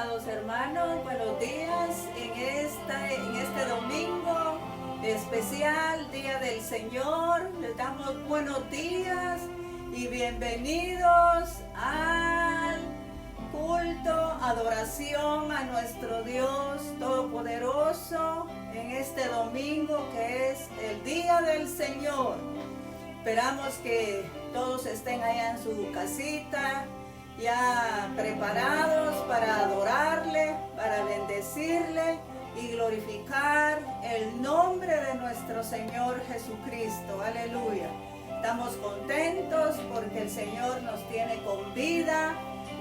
amados hermanos, buenos días en este domingo especial, Día del Señor. Les damos buenos días y bienvenidos al culto, adoración a nuestro Dios Todopoderoso en este domingo que es el Día del Señor. Esperamos que todos estén allá en su casita, ya preparados para adorarle, para bendecirle y glorificar el nombre de nuestro Señor Jesucristo. Aleluya. Estamos contentos porque el Señor nos tiene con vida,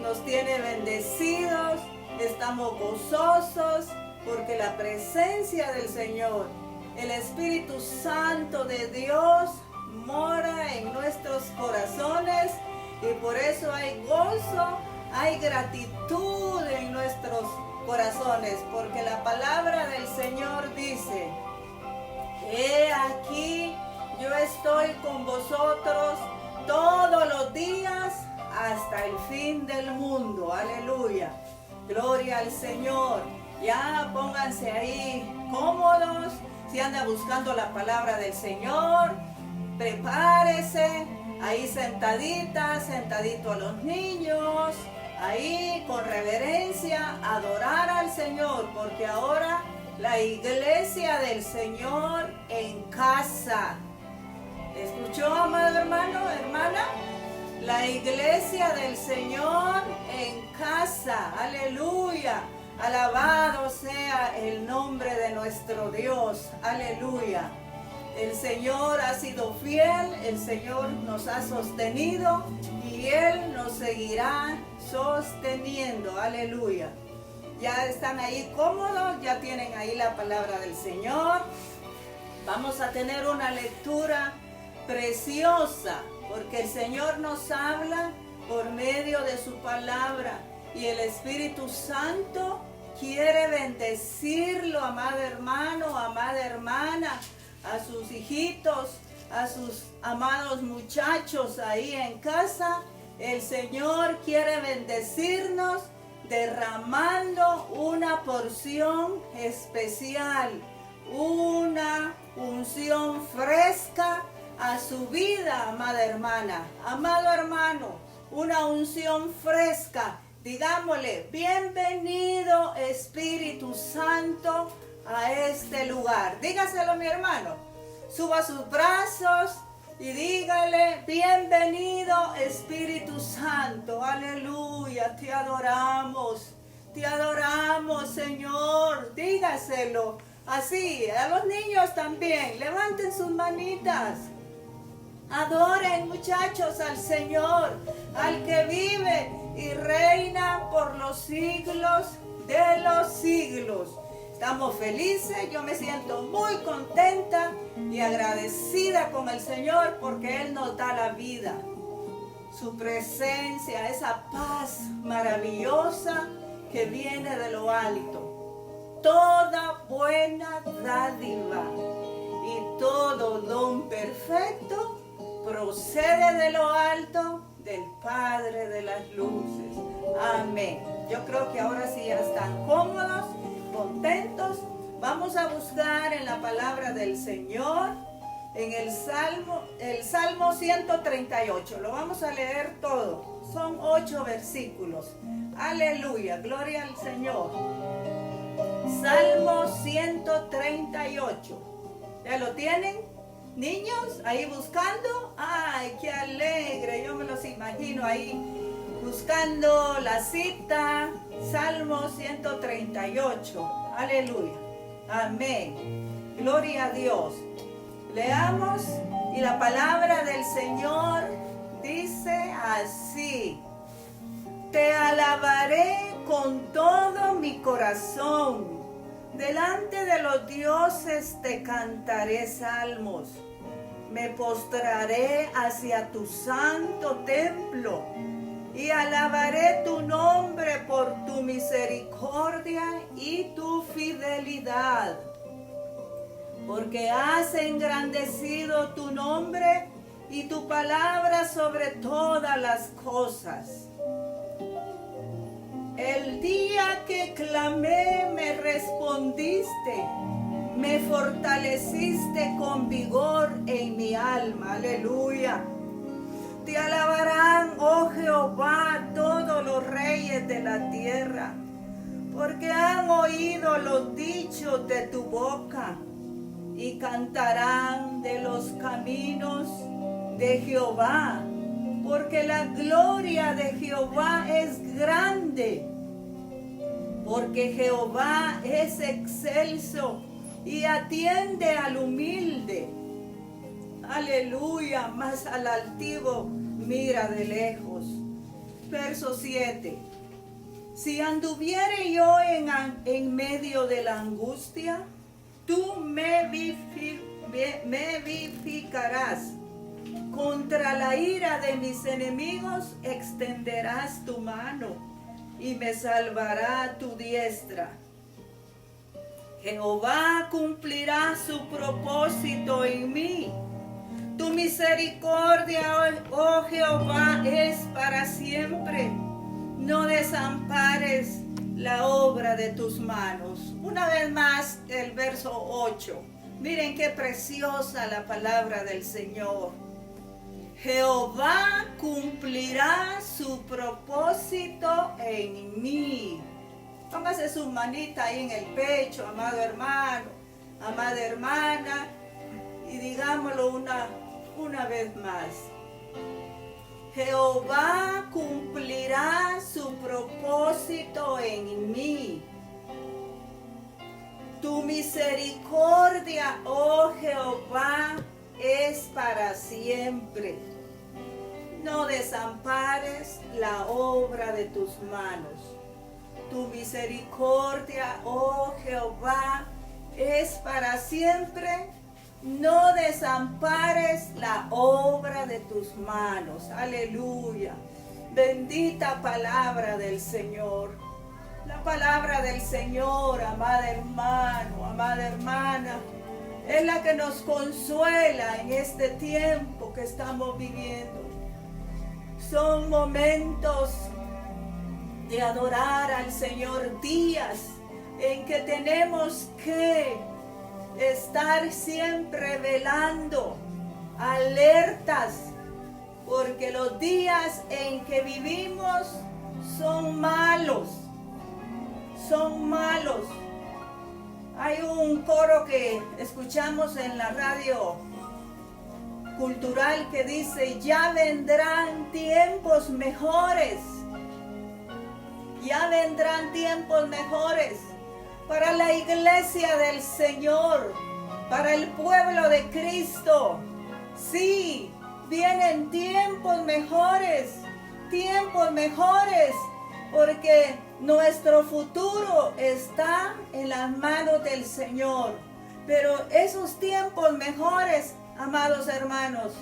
nos tiene bendecidos, estamos gozosos porque la presencia del Señor, el Espíritu Santo de Dios, mora en nuestros corazones. Y por eso hay gozo, hay gratitud en nuestros corazones, porque la palabra del Señor dice: he aquí, yo estoy con vosotros todos los días hasta el fin del mundo. Aleluya, gloria al Señor. Ya pónganse ahí cómodos, si anda buscando la palabra del Señor, prepárese. Ahí sentadito a los niños, ahí con reverencia, adorar al Señor, porque ahora la iglesia del Señor en casa. ¿Escuchó, amado hermano, hermana? La iglesia del Señor en casa. Aleluya. Alabado sea el nombre de nuestro Dios. Aleluya. El Señor ha sido fiel, el Señor nos ha sostenido y Él nos seguirá sosteniendo. Aleluya. Ya están ahí cómodos, ya tienen ahí la palabra del Señor. Vamos a tener una lectura preciosa porque el Señor nos habla por medio de su palabra y el Espíritu Santo quiere bendecirlo, amado hermano, amada hermana, a sus hijitos, a sus amados muchachos ahí en casa. El Señor quiere bendecirnos derramando una porción especial, una unción fresca a su vida, amada hermana, amado hermano, una unción fresca. Digámosle: bienvenido Espíritu Santo a este lugar. Dígaselo, mi hermano. Suba sus brazos y dígale: bienvenido Espíritu Santo. Aleluya. Te adoramos, Señor. Dígaselo así. A los niños también. Levanten sus manitas. Adoren, muchachos, al Señor, al que vive y reina por los siglos de los siglos. Estamos felices, yo me siento muy contenta y agradecida con el Señor porque Él nos da la vida. Su presencia, esa paz maravillosa que viene de lo alto. Toda buena dádiva y todo don perfecto procede de lo alto, del Padre de las luces. Amén. Yo creo que ahora sí ya están cómodos, contentos. Vamos a buscar en la palabra del Señor, en el Salmo 138. Lo vamos a leer todo. Son 8 versículos. Aleluya, gloria al Señor. Salmo 138. ¿Ya lo tienen, niños? Ahí buscando. ¡Ay, qué alegre! Yo me los imagino ahí buscando la cita. Salmo 138. Aleluya. Amén. Gloria a Dios. Leamos y la palabra del Señor dice así: te alabaré con todo mi corazón. Delante de los dioses te cantaré salmos. Me postraré hacia tu santo templo y alabaré tu nombre por tu misericordia y tu fidelidad. Porque has engrandecido tu nombre y tu palabra sobre todas las cosas. El día que clamé, me respondiste, me fortaleciste con vigor en mi alma. Aleluya. Te alabarán, oh Jehová, todos los reyes de la tierra, porque han oído los dichos de tu boca y cantarán de los caminos de Jehová, porque la gloria de Jehová es grande, porque Jehová es excelso y atiende al humilde. Aleluya, mas al altivo mira de lejos. Verso 7. Si anduviere yo en medio de la angustia, tú me vivificarás. Contra la ira de mis enemigos extenderás tu mano y me salvará tu diestra. Jehová cumplirá su propósito en mí. Tu misericordia, oh Jehová, es para siempre. No desampares la obra de tus manos. Una vez más, el verso 8. Miren qué preciosa la palabra del Señor. Jehová cumplirá su propósito en mí. Póngase su manita ahí en el pecho, amado hermano, amada hermana, y digámoslo una vez más. Jehová cumplirá su propósito en mí. Tu misericordia, oh Jehová, es para siempre. No desampares la obra de tus manos. Tu misericordia, oh Jehová, es para siempre. No desampares la obra de tus manos. Aleluya. Bendita palabra del Señor. La palabra del Señor, amada hermano, amada hermana, es la que nos consuela en este tiempo que estamos viviendo. Son momentos de adorar al Señor, días en que tenemos que estar siempre velando, alertas, porque los días en que vivimos son malos, son malos. Hay un coro que escuchamos en la radio cultural que dice: ya vendrán tiempos mejores, ya vendrán tiempos mejores para la iglesia del Señor, para el pueblo de Cristo. Sí, vienen tiempos mejores, porque nuestro futuro está en las manos del Señor. Pero esos tiempos mejores, amados hermanos,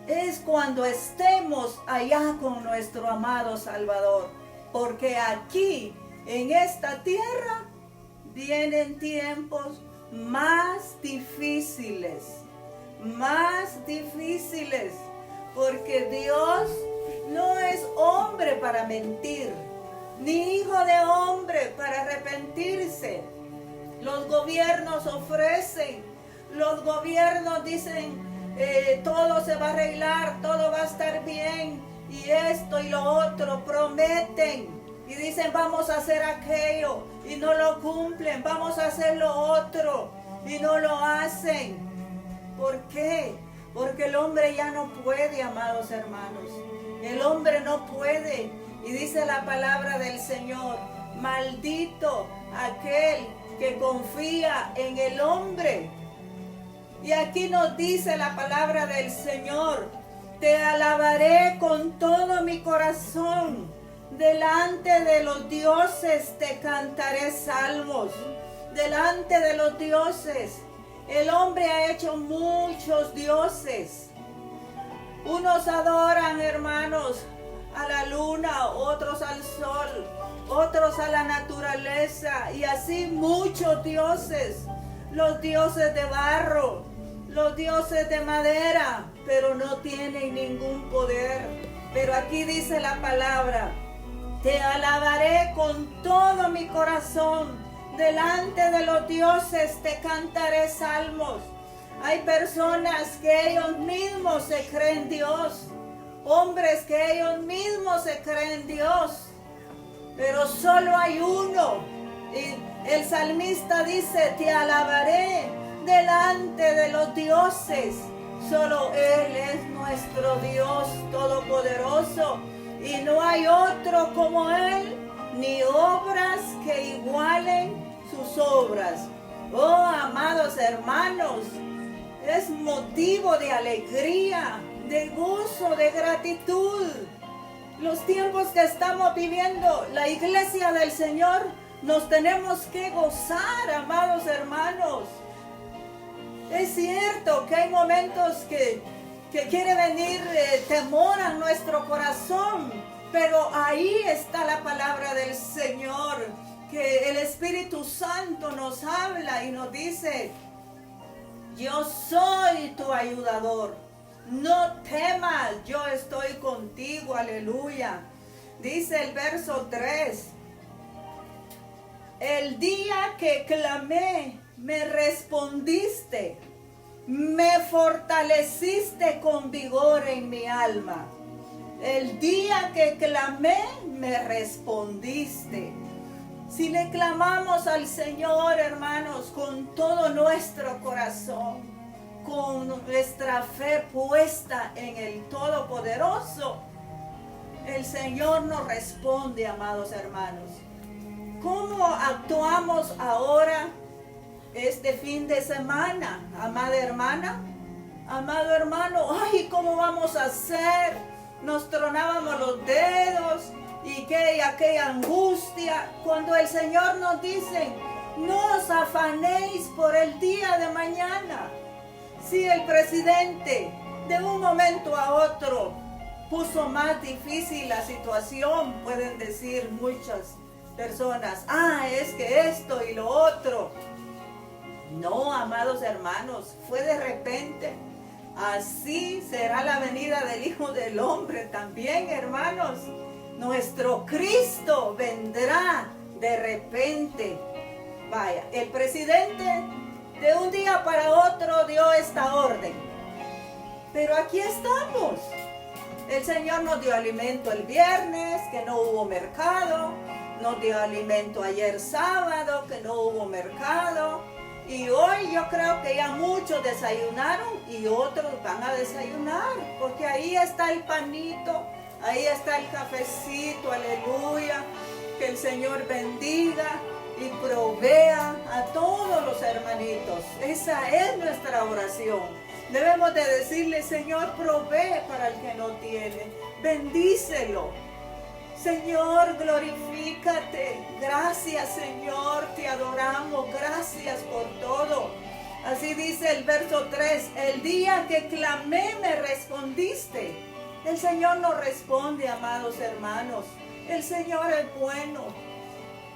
es cuando estemos allá con nuestro amado Salvador. Porque aquí, en esta tierra, vienen tiempos más difíciles, porque Dios no es hombre para mentir, ni hijo de hombre para arrepentirse. Los gobiernos ofrecen, los gobiernos dicen, todo se va a arreglar, todo va a estar bien, y esto y lo otro, prometen y dicen vamos a hacer aquello y no lo cumplen, vamos a hacer lo otro y no lo hacen. ¿Por qué? Porque el hombre ya no puede, amados hermanos. El hombre no puede. Y dice la palabra del Señor: maldito aquel que confía en el hombre. Y aquí nos dice la palabra del Señor: te alabaré con todo mi corazón. Delante de los dioses te cantaré salmos. Delante de los dioses. El hombre ha hecho muchos dioses. Unos adoran, hermanos, a la luna, otros al sol, otros a la naturaleza, y así muchos dioses. Los dioses de barro, los dioses de madera, pero no tienen ningún poder. Pero aquí dice la palabra: Te alabaré con todo mi corazón. Delante de los dioses te cantaré salmos. Hay personas que ellos mismos se creen Dios. Hombres que ellos mismos se creen Dios. Pero solo hay uno. Y el salmista dice, te alabaré delante de los dioses. Solo Él es nuestro Dios todopoderoso. Y no hay otro como Él, ni obras que igualen sus obras. Oh, amados hermanos, es motivo de alegría, de gozo, de gratitud. Los tiempos que estamos viviendo, la iglesia del Señor, nos tenemos que gozar, amados hermanos. Es cierto que hay momentos que quiere venir temor a nuestro corazón, pero ahí está la palabra del Señor, que el Espíritu Santo nos habla y nos dice, yo soy tu ayudador, no temas, yo estoy contigo, aleluya. Dice el verso 3, el día que clamé, me respondiste, me fortaleciste con vigor en mi alma. El día que clamé, me respondiste. Si le clamamos al Señor, hermanos, con todo nuestro corazón, con nuestra fe puesta en el Todopoderoso, el Señor nos responde, amados hermanos. ¿Cómo actuamos ahora este fin de semana, amada hermana? Amado hermano, ay, ¿cómo vamos a hacer? Nos tronábamos los dedos y aquella angustia, cuando el Señor nos dice, no os afanéis por el día de mañana. Si el presidente de un momento a otro puso más difícil la situación, pueden decir muchas personas, es que esto y lo otro. No, amados hermanos, fue de repente. Así será la venida del Hijo del Hombre también, hermanos. Nuestro Cristo vendrá de repente. Vaya, el presidente de un día para otro dio esta orden. Pero aquí estamos. El Señor nos dio alimento el viernes, que no hubo mercado. Nos dio alimento ayer sábado, que no hubo mercado. Y hoy yo creo que ya muchos desayunaron y otros van a desayunar. Porque ahí está el panito, ahí está el cafecito, aleluya. Que el Señor bendiga y provea a todos los hermanitos. Esa es nuestra oración. Debemos de decirle, Señor, provee para el que no tiene. Bendícelo. Señor, glorifícate. Gracias, Señor, te adoramos. Gracias por todo. Así dice el verso 3. El día que clamé me respondiste. El Señor nos responde, amados hermanos. El Señor es bueno.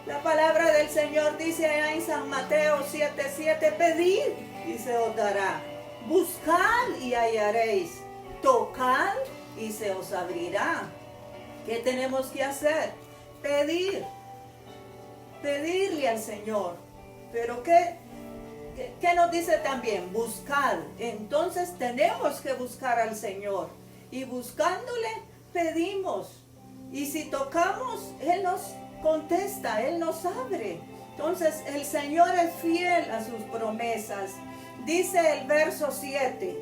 La palabra del Señor dice allá en San Mateo 7:7, pedid y se os dará. Buscad y hallaréis. Tocad y se os abrirá. ¿Qué tenemos que hacer? Pedir. Pedirle al Señor. Pero ¿qué nos dice también? Buscad. Entonces tenemos que buscar al Señor. Y buscándole, pedimos. Y si tocamos, Él nos contesta, Él nos abre. Entonces el Señor es fiel a sus promesas. Dice el verso 7.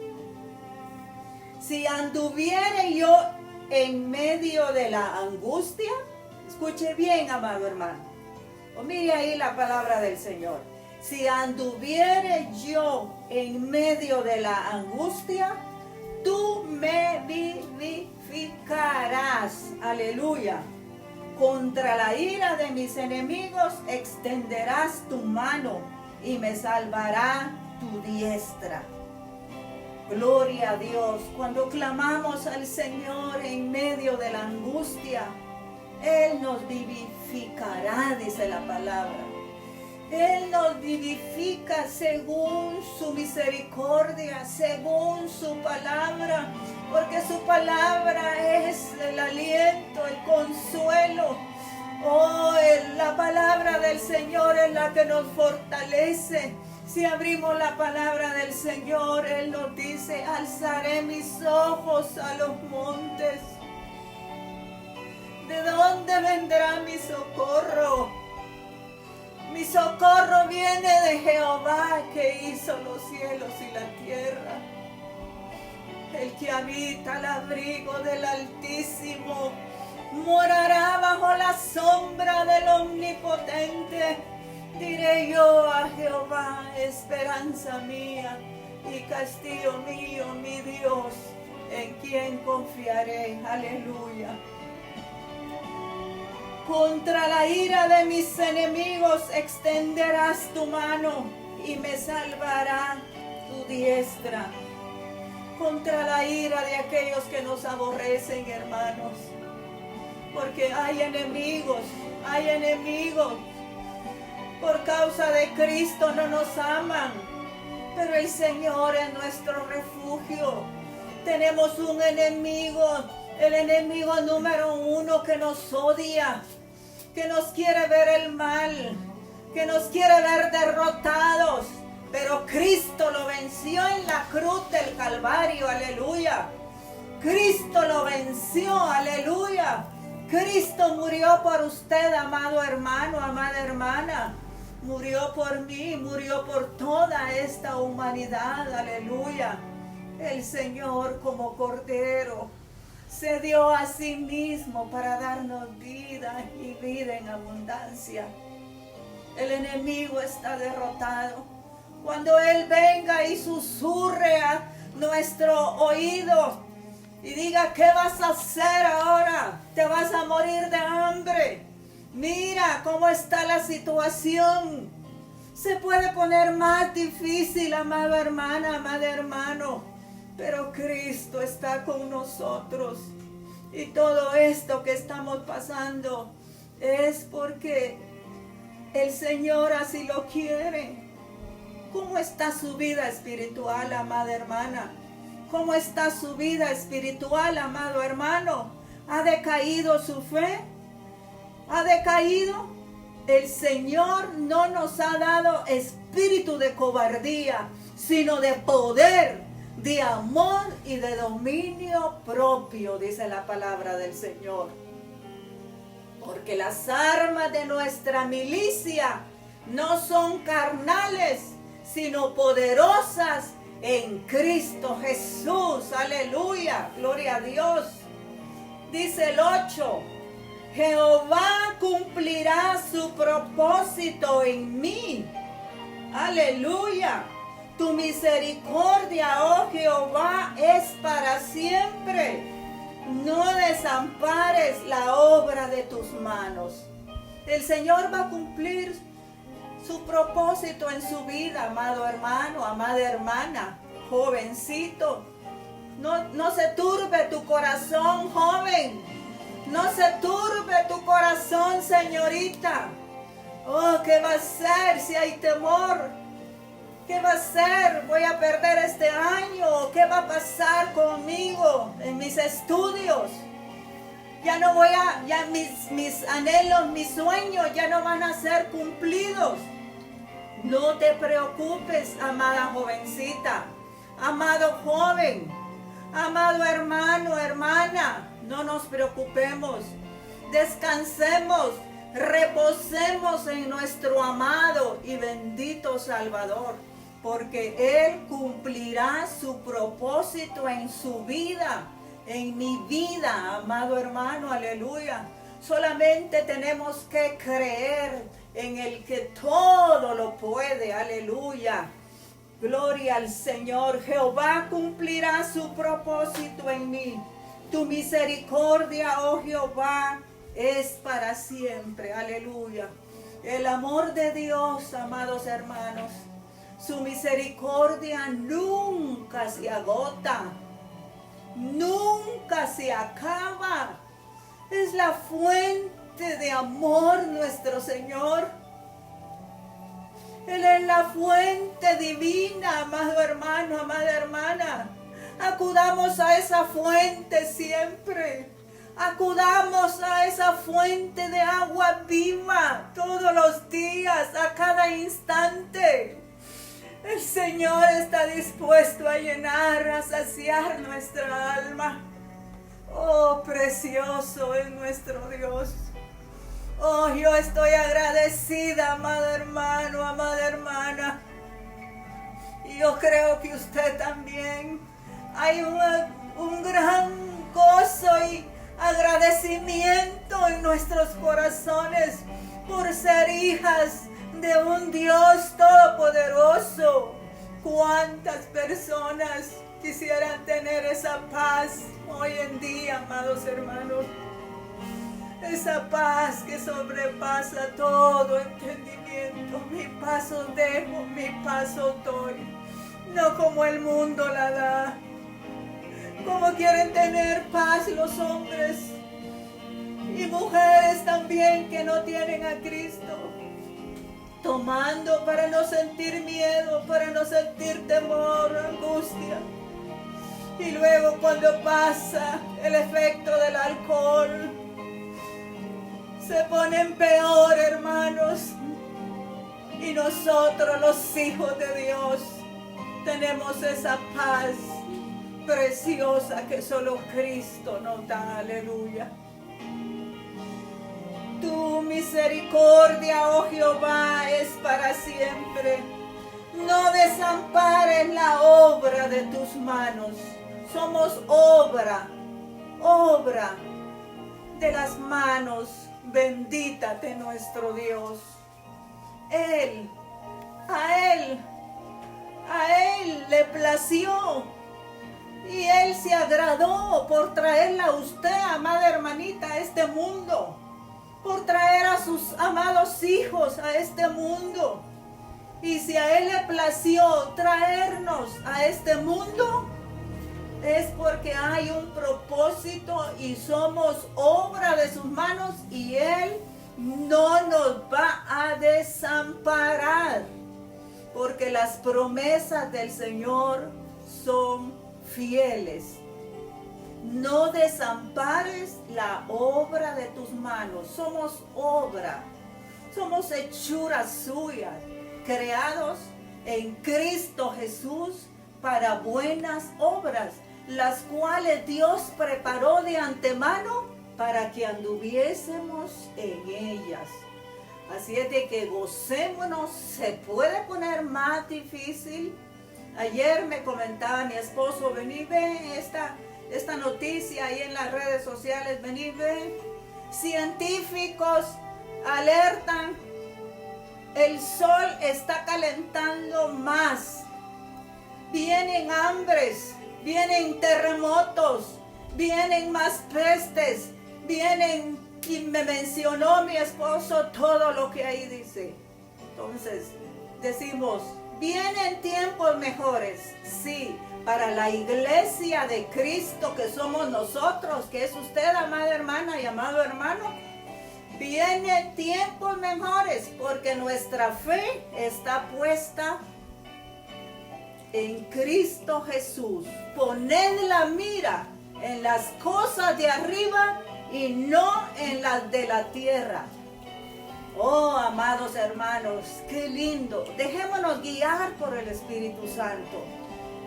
Si anduviere yo en medio de la angustia, escuche bien, amado hermano, o mire ahí la palabra del Señor. Si anduviere yo en medio de la angustia, tú me vivificarás, aleluya. Contra la ira de mis enemigos extenderás tu mano y me salvará tu diestra. Gloria a Dios. Cuando clamamos al Señor en medio de la angustia, Él nos vivificará, dice la palabra. Él nos vivifica según su misericordia, según su palabra, porque su palabra es el aliento, el consuelo. del Señor es la que nos fortalece. Si abrimos la palabra del Señor, Él nos dice: alzaré mis ojos a los montes. ¿De dónde vendrá mi socorro? Mi socorro viene de Jehová, que hizo los cielos y la tierra. El que habita al abrigo del Altísimo morará bajo la sombra del Omnipotente. Diré yo a Jehová, esperanza mía y castillo mío, mi Dios, en quien confiaré. Aleluya. Contra la ira de mis enemigos extenderás tu mano y me salvará tu diestra. Contra la ira de aquellos que nos aborrecen, hermanos. Porque hay enemigos. Por causa de Cristo no nos aman. Pero el Señor es nuestro refugio. Tenemos un enemigo, el enemigo número uno, que nos odia, que nos quiere ver el mal, que nos quiere ver derrotados. Pero Cristo lo venció en la cruz del Calvario, aleluya. Cristo lo venció, aleluya. Cristo murió por usted, amado hermano, amada hermana. Murió por mí, murió por toda esta humanidad, aleluya. El Señor como Cordero se dio a sí mismo para darnos vida y vida en abundancia. El enemigo está derrotado. Cuando Él venga y susurre a nuestro oído y diga: ¿qué vas a hacer ahora? Te vas a morir de hambre. Mira cómo está la situación. Se puede poner más difícil, amada hermana, amado hermano. Pero Cristo está con nosotros. Y todo esto que estamos pasando es porque el Señor así lo quiere. ¿Cómo está su vida espiritual, amada hermana? ¿Cómo está su vida espiritual, amado hermano? ¿Ha decaído su fe? ¿Ha decaído? El Señor no nos ha dado espíritu de cobardía, sino de poder, de amor y de dominio propio, dice la palabra del Señor. Porque las armas de nuestra milicia no son carnales, sino poderosas en Cristo Jesús. Aleluya, gloria a Dios. Dice el 8: Jehová cumplirá su propósito en mí. Aleluya. Tu misericordia, oh Jehová, es para siempre. No desampares la obra de tus manos. El Señor va a cumplir su propósito en su vida, amado hermano, amada hermana, jovencito. No se turbe tu corazón, joven. No se turbe tu corazón, señorita. Oh, ¿qué va a ser si hay temor? ¿Qué va a ser? ¿Voy a perder este año? ¿Qué va a pasar conmigo en mis estudios? Ya no voy a, ya mis anhelos, mis sueños ya no van a ser cumplidos. No te preocupes, amada jovencita, amado joven, amado hermano, hermana. No nos preocupemos, descansemos, reposemos en nuestro amado y bendito Salvador, porque Él cumplirá su propósito en su vida, en mi vida, amado hermano, aleluya. Solamente tenemos que creer en el que todo lo puede, aleluya. Gloria al Señor. Jehová cumplirá su propósito en mí. Tu misericordia, oh Jehová, es para siempre, aleluya. El amor de Dios, amados hermanos, su misericordia nunca se agota, nunca se acaba. Es la fuente de amor nuestro Señor. Él es la fuente divina, amado hermano, amada hermana. Acudamos a esa fuente siempre. Acudamos a esa fuente de agua viva todos los días. cada instante. El Señor está dispuesto a llenar, a saciar nuestra alma. Oh, precioso es nuestro Dios. Oh, yo estoy agradecida, amado hermano, amada hermana. Y yo creo que usted también. Hay un gran gozo y agradecimiento en nuestros corazones por ser hijas de un Dios todopoderoso. ¿Cuántas personas quisieran tener esa paz hoy en día, amados hermanos? Esa paz que sobrepasa todo entendimiento. Mi paz os dejo, mi paz os doy. No como el mundo la da. Como quieren tener paz los hombres y mujeres también que no tienen a Cristo. Tomando para no sentir miedo, para no sentir temor, angustia. Y luego cuando pasa el efecto del alcohol, se ponen peor, hermanos. Y nosotros, los hijos de Dios, tenemos esa paz preciosa que solo Cristo nos da. Aleluya. Tu misericordia, oh Jehová, es para siempre. No desampares la obra de tus manos. Somos obra de las manos benditas de nuestro Dios. A Él le plació y Él se agradó por traerla a usted, amada hermanita, a este mundo, por traer a sus amados hijos a este mundo. Y si a Él le plació traernos a este mundo, es porque hay un propósito y somos obra de sus manos y Él no nos va a desamparar, porque las promesas del Señor son fieles. No desampares la obra de tus manos. Somos obra, somos hechuras suyas, creados en Cristo Jesús para buenas obras, las cuales Dios preparó de antemano para que anduviésemos en ellas. Así es de que gocémonos. Se puede poner más difícil. Ayer me comentaba mi esposo, vení, ve esta noticia ahí en las redes sociales, vení, ve. Científicos alertan, el sol está calentando más. Vienen hambres, vienen terremotos, vienen más pestes, vienen, y me mencionó mi esposo todo lo que ahí dice. Entonces decimos, vienen tiempos mejores, sí, para la iglesia de Cristo que somos nosotros, que es usted, amada hermana y amado hermano. Vienen tiempos mejores porque nuestra fe está puesta en Cristo Jesús. Poned la mira en las cosas de arriba y no en las de la tierra. Oh, amados hermanos, qué lindo. Dejémonos guiar por el Espíritu Santo.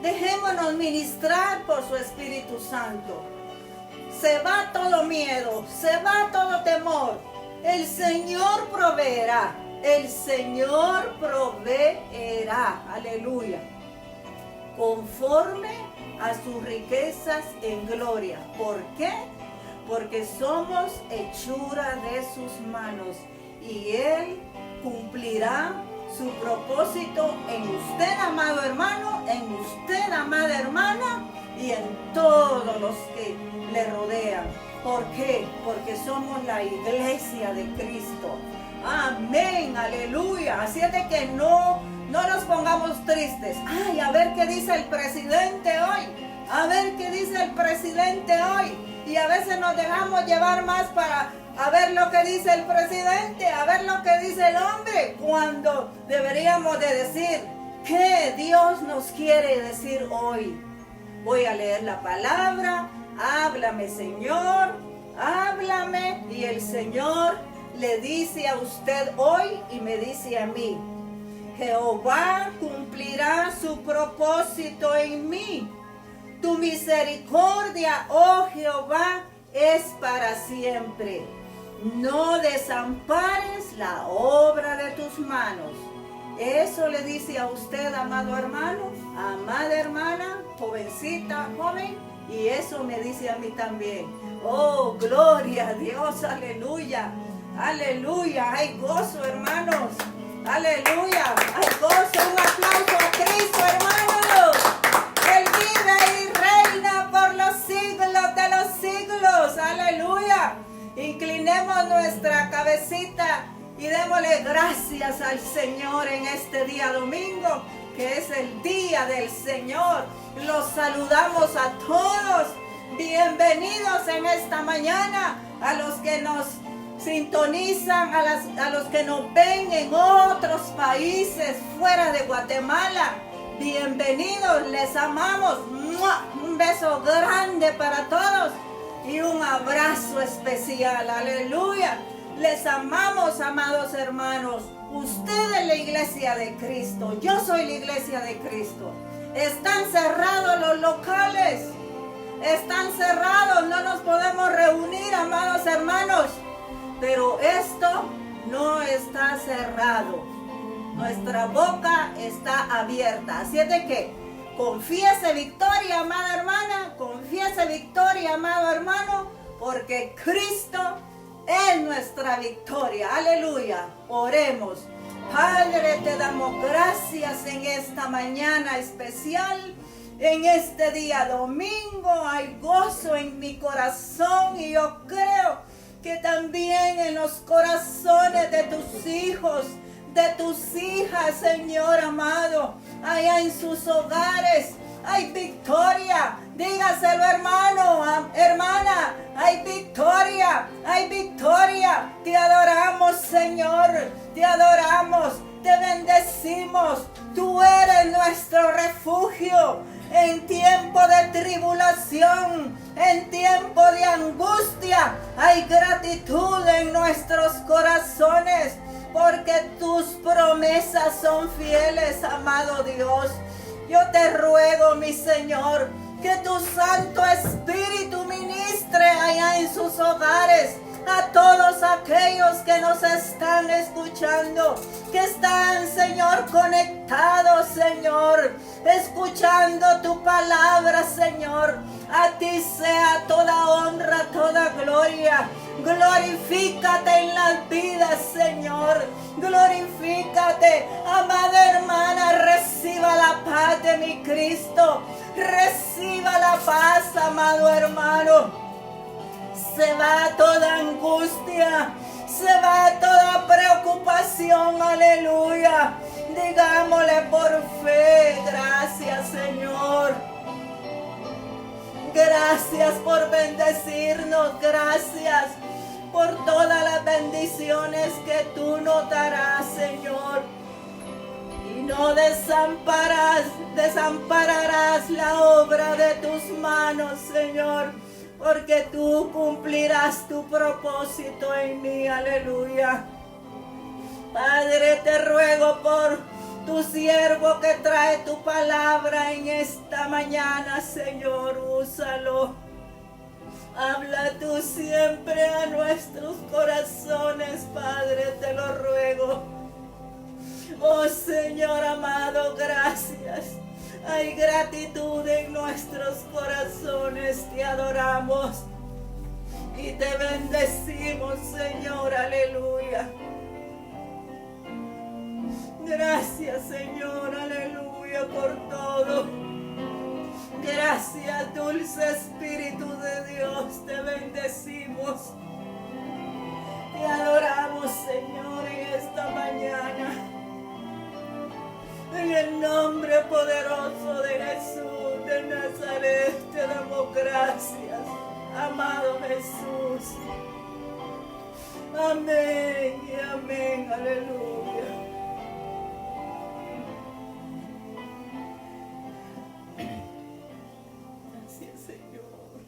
Dejémonos ministrar por su Espíritu Santo. Se va todo miedo, se va todo temor. El Señor proveerá. El Señor proveerá. Aleluya. Conforme a sus riquezas en gloria. ¿Por qué? Porque somos hechura de sus manos. Y Él cumplirá su propósito en usted, amado hermano, en usted, amada hermana, y en todos los que le rodean. ¿Por qué? Porque somos la iglesia de Cristo. Amén, aleluya. Así es de que no nos pongamos tristes. Ay, a ver qué dice el presidente hoy. A ver qué dice el presidente hoy. Y a veces nos dejamos llevar más para a ver lo que dice el presidente, a ver lo que dice el hombre, cuando deberíamos de decir, ¿qué Dios nos quiere decir hoy? Voy a leer la palabra. Háblame, Señor, háblame. Y el Señor le dice a usted hoy y me dice a mí, Jehová cumplirá su propósito en mí. Tu misericordia, oh Jehová, es para siempre. No desampares la obra de tus manos. Eso le dice a usted, amado hermano, amada hermana, jovencita, joven, y eso me dice a mí también. Oh, gloria a Dios, aleluya, aleluya, hay gozo, hermanos, aleluya, hay gozo, un aplauso a Cristo, hermanos. Él vive y reina por los siglos de los siglos, aleluya. Inclinemos nuestra cabecita y démosle gracias al Señor en este día domingo, que es el día del Señor. Los saludamos a todos. Bienvenidos en esta mañana a los que nos sintonizan, a los que nos ven en otros países fuera de Guatemala. Bienvenidos, les amamos. Un beso grande para todos y un abrazo especial. Aleluya. Les amamos, amados hermanos. Usted es la iglesia de Cristo. Yo soy la iglesia de Cristo. Están cerrados los locales. Están cerrados. No nos podemos reunir, amados hermanos. Pero esto no está cerrado. Nuestra boca está abierta. Así es de que confiese victoria, amada hermana. Confiese victoria, amado hermano. Porque Cristo es nuestra victoria. Aleluya. Oremos. Padre, te damos gracias en esta mañana especial. En este día domingo hay gozo en mi corazón y yo creo que también en los corazones de tus hijos, de tus hijas, Señor amado, allá en sus hogares hay victoria. Dígaselo, hermano, hermana, hay victoria, hay victoria. Te adoramos, Señor, te adoramos, te bendecimos. Tú eres nuestro refugio en tiempo de tribulación, en tiempo de angustia. Hay gratitud en nuestros corazones, porque tus promesas son fieles, amado Dios. Yo te ruego, mi Señor, que tu Santo Espíritu ministre allá en sus hogares a todos aquellos que nos están escuchando, que están, Señor, conectados, Señor, escuchando tu palabra, Señor. A ti sea toda honra, toda gloria. Glorifícate en las vidas, Señor. Glorifícate, amada hermana, reciba la paz de mi Cristo. Reciba la paz, amado hermano. Se va toda angustia, se va toda preocupación, aleluya. Digámosle por fe, gracias, Señor. Gracias por bendecirnos, gracias por todas las bendiciones que tú nos darás, Señor. Y no desampararás la obra de tus manos, Señor, porque tú cumplirás tu propósito en mí, aleluya. Padre, te ruego por tu siervo que trae tu palabra en esta mañana, Señor, úsalo. Habla tú siempre a nuestros corazones, Padre, te lo ruego. Oh Señor amado, gracias. Hay gratitud en nuestros corazones, te adoramos y te bendecimos, Señor, aleluya. Gracias, Señor, aleluya, por todo. Gracias, dulce Espíritu de Dios, te bendecimos. Te adoramos, Señor, en esta mañana. En el nombre poderoso de Jesús de Nazaret, te damos gracias, amado Jesús. Amén y amén, aleluya. Gracias, Señor.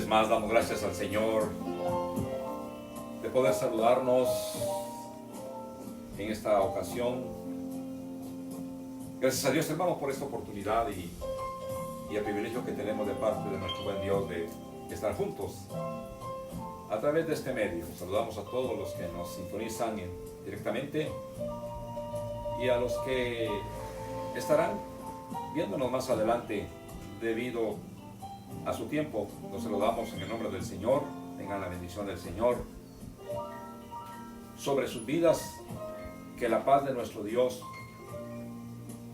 más damos gracias al Señor de poder saludarnos en esta ocasión. Gracias a Dios, hermanos, por esta oportunidad y el privilegio que tenemos de parte de nuestro buen Dios de estar juntos a través de este medio. Saludamos a todos los que nos sintonizan directamente y a los que estarán viéndonos más adelante debido a su tiempo. Los saludamos en el nombre del Señor. Tengan la bendición del Señor sobre sus vidas. Que la paz de nuestro Dios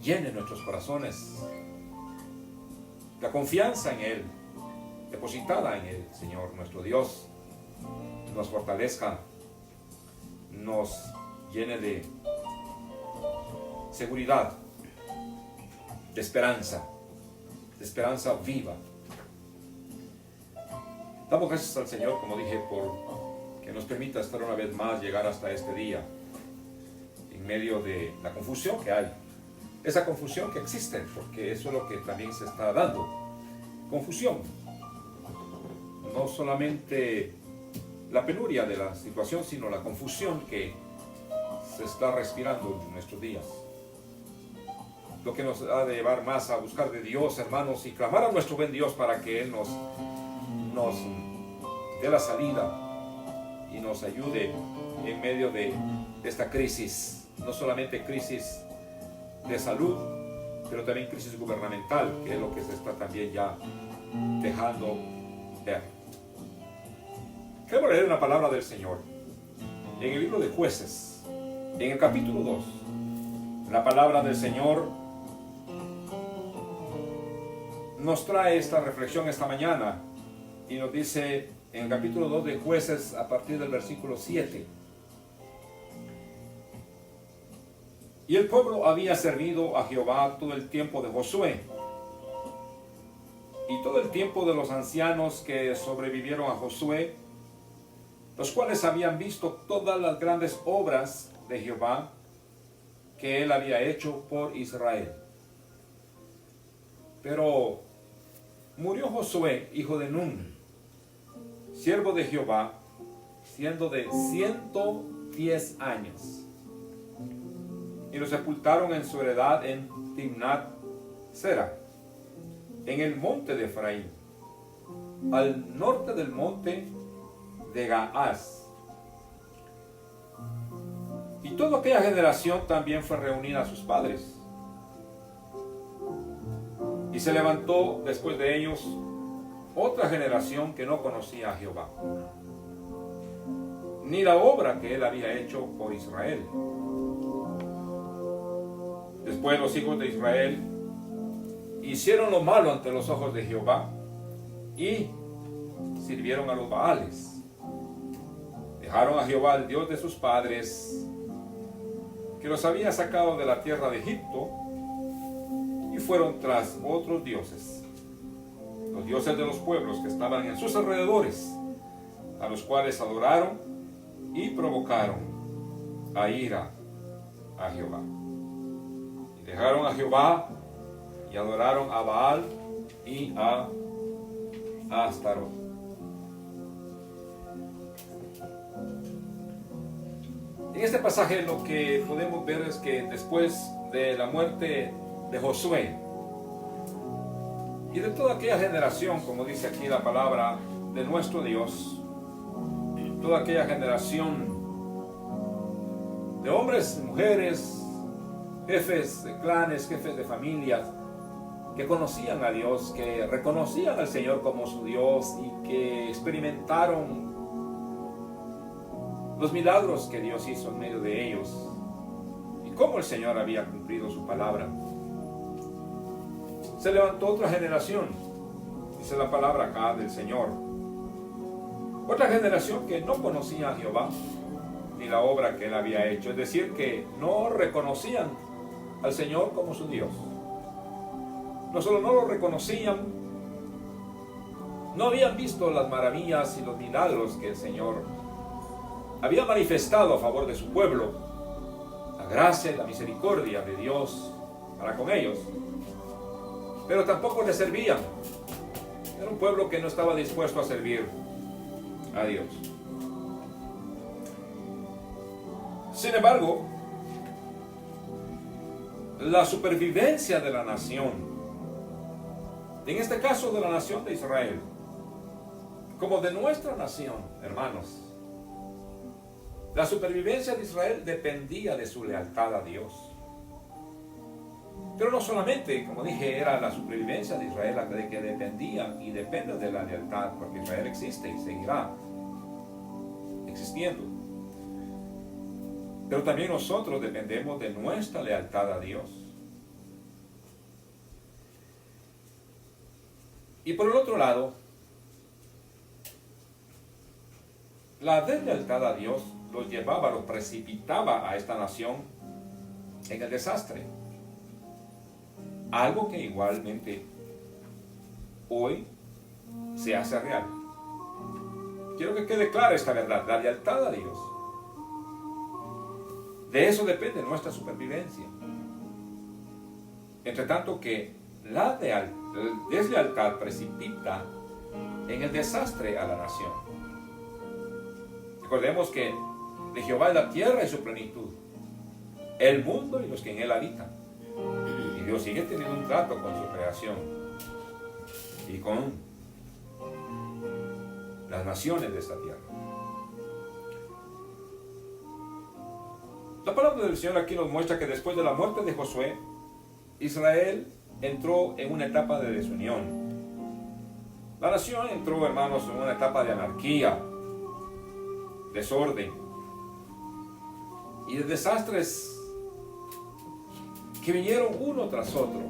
llene nuestros corazones. La confianza en Él, depositada en el Señor nuestro Dios, nos fortalezca, nos llene de seguridad, de esperanza viva. Damos gracias al Señor, como dije, por que nos permita estar una vez más, llegar hasta este día, en medio de la confusión que hay. Esa confusión que existe, porque eso es lo que también se está dando. Confusión. No solamente la penuria de la situación, sino la confusión que se está respirando en nuestros días. Lo que nos ha de llevar más a buscar de Dios, hermanos, y clamar a nuestro buen Dios para que Él nos dé la salida y nos ayude en medio de esta crisis. No solamente crisis de salud, pero también crisis gubernamental, que es lo que se está también ya dejando ver. Queremos leer una palabra del Señor en el libro de Jueces, en el capítulo 2. La palabra del Señor nos trae esta reflexión esta mañana y nos dice en el capítulo 2 de Jueces, a partir del versículo 7. Y el pueblo había servido a Jehová todo el tiempo de Josué y todo el tiempo de los ancianos que sobrevivieron a Josué, los cuales habían visto todas las grandes obras de Jehová que él había hecho por Israel. Pero murió Josué, hijo de Nun, siervo de Jehová, siendo de 110 años. Y lo sepultaron en su heredad en Timnat Sera, en el monte de Efraín, al norte del monte de Gaaz. Y toda aquella generación también fue reunida a sus padres. Y se levantó después de ellos otra generación que no conocía a Jehová, ni la obra que él había hecho por Israel. Después los hijos de Israel hicieron lo malo ante los ojos de Jehová y sirvieron a los Baales. Dejaron a Jehová, el Dios de sus padres, que los había sacado de la tierra de Egipto, y fueron tras otros dioses, los dioses de los pueblos que estaban en sus alrededores, a los cuales adoraron y provocaron a ira a Jehová. Dejaron a Jehová y adoraron a Baal y a Astarot. En este pasaje lo que podemos ver es que después de la muerte de Josué y de toda aquella generación, como dice aquí la palabra de nuestro Dios, toda aquella generación de hombres y mujeres, jefes de clanes, jefes de familias, que conocían a Dios, que reconocían al Señor como su Dios y que experimentaron los milagros que Dios hizo en medio de ellos y cómo el Señor había cumplido su palabra. Se levantó otra generación, dice la palabra acá del Señor, otra generación que no conocía a Jehová ni la obra que él había hecho, es decir, que no reconocían al Señor como su Dios. No solo no lo reconocían, no habían visto las maravillas y los milagros que el Señor había manifestado a favor de su pueblo, la gracia y la misericordia de Dios para con ellos, pero tampoco le servían Era un pueblo que no estaba dispuesto a servir a Dios. Sin embargo, la supervivencia de la nación, en este caso de la nación de Israel, como de nuestra nación, hermanos, la supervivencia de Israel dependía de su lealtad a Dios. Pero no solamente, como dije, era la supervivencia de Israel la que dependía y depende de la lealtad, porque Israel existe y seguirá existiendo. Pero también nosotros dependemos de nuestra lealtad a Dios. Y por el otro lado, la deslealtad a Dios los llevaba, los precipitaba a esta nación en el desastre. Algo que igualmente hoy se hace real. Quiero que quede clara esta verdad, la lealtad a Dios. De eso depende nuestra supervivencia. Entre tanto que la deslealtad precipita en el desastre a la nación. Recordemos que de Jehová es la tierra y su plenitud, el mundo y los que en él habitan. Y Dios sigue teniendo un trato con su creación y con las naciones de esta tierra. La palabra del Señor aquí nos muestra que después de la muerte de Josué, Israel entró en una etapa de desunión. La nación entró, hermanos, en una etapa de anarquía, desorden y de desastres que vinieron uno tras otro.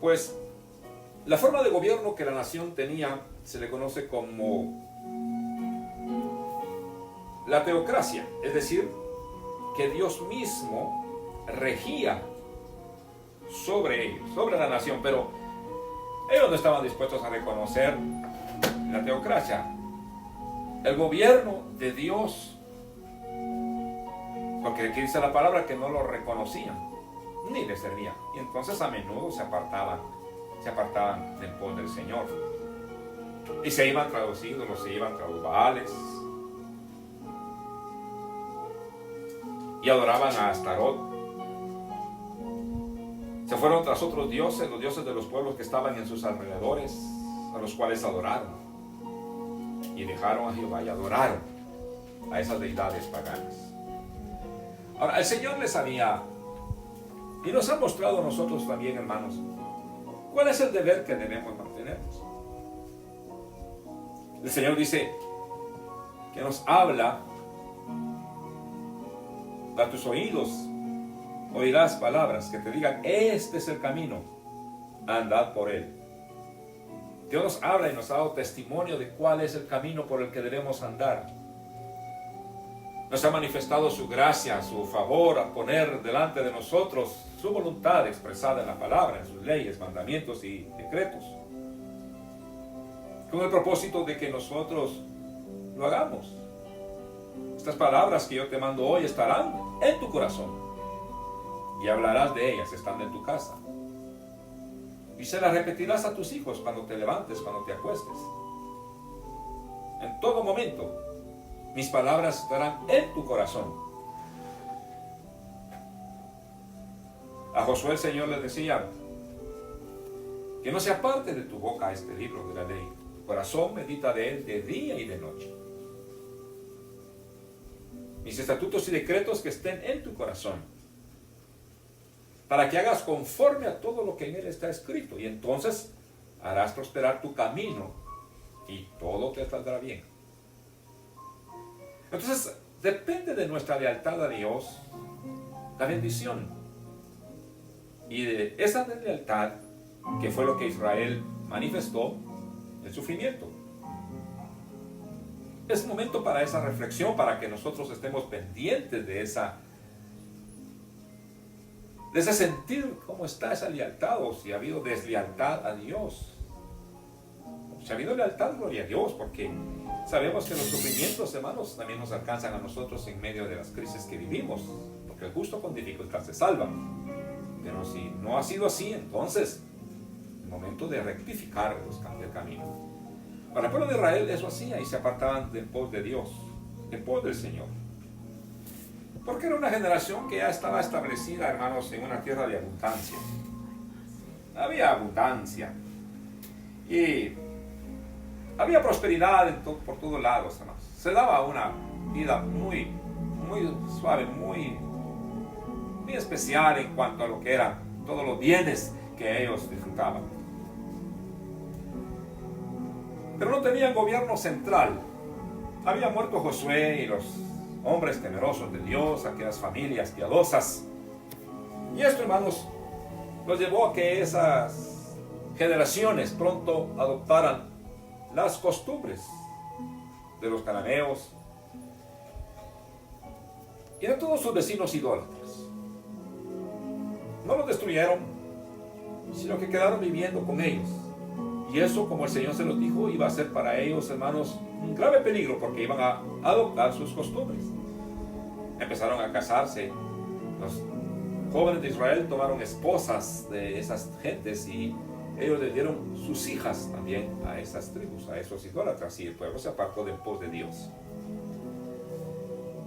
Pues la forma de gobierno que la nación tenía se le conoce como la teocracia, es decir, que Dios mismo regía sobre ellos, sobre la nación, pero ellos no estaban dispuestos a reconocer la teocracia, el gobierno de Dios, porque aquí dice la palabra que no lo reconocían ni le servían, y entonces a menudo se apartaban del pos del Señor y se iban tras los ídolos, se iban tras los Baales y adoraban a Astarot. Se fueron tras otros dioses, los dioses de los pueblos que estaban en sus alrededores, a los cuales adoraron, y dejaron a Jehová y adoraron a esas deidades paganas. Ahora, el Señor les había, y nos ha mostrado a nosotros también, hermanos, cuál es el deber que debemos mantenernos. El Señor dice que nos habla: a tus oídos oirás palabras que te digan, este es el camino, andad por él. Dios nos habla y nos ha dado testimonio de cuál es el camino por el que debemos andar. Nos ha manifestado su gracia, su favor, a poner delante de nosotros su voluntad expresada en la palabra, en sus leyes, mandamientos y decretos, con el propósito de que nosotros lo hagamos. Estas palabras que yo te mando hoy estarán en tu corazón y hablarás de ellas estando en tu casa, y se las repetirás a tus hijos cuando te levantes, cuando te acuestes. En todo momento mis palabras estarán en tu corazón. A Josué el Señor le decía que no se aparte de tu boca este libro de la ley. Tu corazón medita de él de día y de noche. Mis estatutos y decretos que estén en tu corazón, para que hagas conforme a todo lo que en él está escrito, y entonces harás prosperar tu camino y todo te saldrá bien. Entonces depende de nuestra lealtad a Dios la bendición, y de esa lealtad, que fue lo que Israel manifestó, el sufrimiento. Es momento para esa reflexión, para que nosotros estemos pendientes de ese sentir, cómo está esa lealtad, o si ha habido deslealtad a Dios. Si ha habido lealtad, gloria a Dios, porque sabemos que los sufrimientos, hermanos, también nos alcanzan a nosotros en medio de las crisis que vivimos, porque el justo con dificultad se salva. Pero si no ha sido así, entonces momento de rectificar el camino. Para el pueblo de Israel eso hacía y se apartaban del pos de Dios, del pos del Señor. Porque era una generación que ya estaba establecida, hermanos, en una tierra de abundancia. Había abundancia y había prosperidad por todos lados, hermanos. Se daba una vida muy suave, muy especial en cuanto a lo que eran todos los bienes que ellos disfrutaban. Pero no tenían gobierno central. Había muerto Josué y los hombres temerosos de Dios, aquellas familias piadosas. Y esto, hermanos, los llevó a que esas generaciones pronto adoptaran las costumbres de los cananeos y de todos sus vecinos idólatras. No los destruyeron, sino que quedaron viviendo con ellos. Y eso, como el Señor se los dijo, iba a ser para ellos, hermanos, un grave peligro, porque iban a adoptar sus costumbres. Empezaron a casarse. Los jóvenes de Israel tomaron esposas de esas gentes y ellos le dieron sus hijas también a esas tribus, a esos idólatras, y el pueblo se apartó del pos de Dios.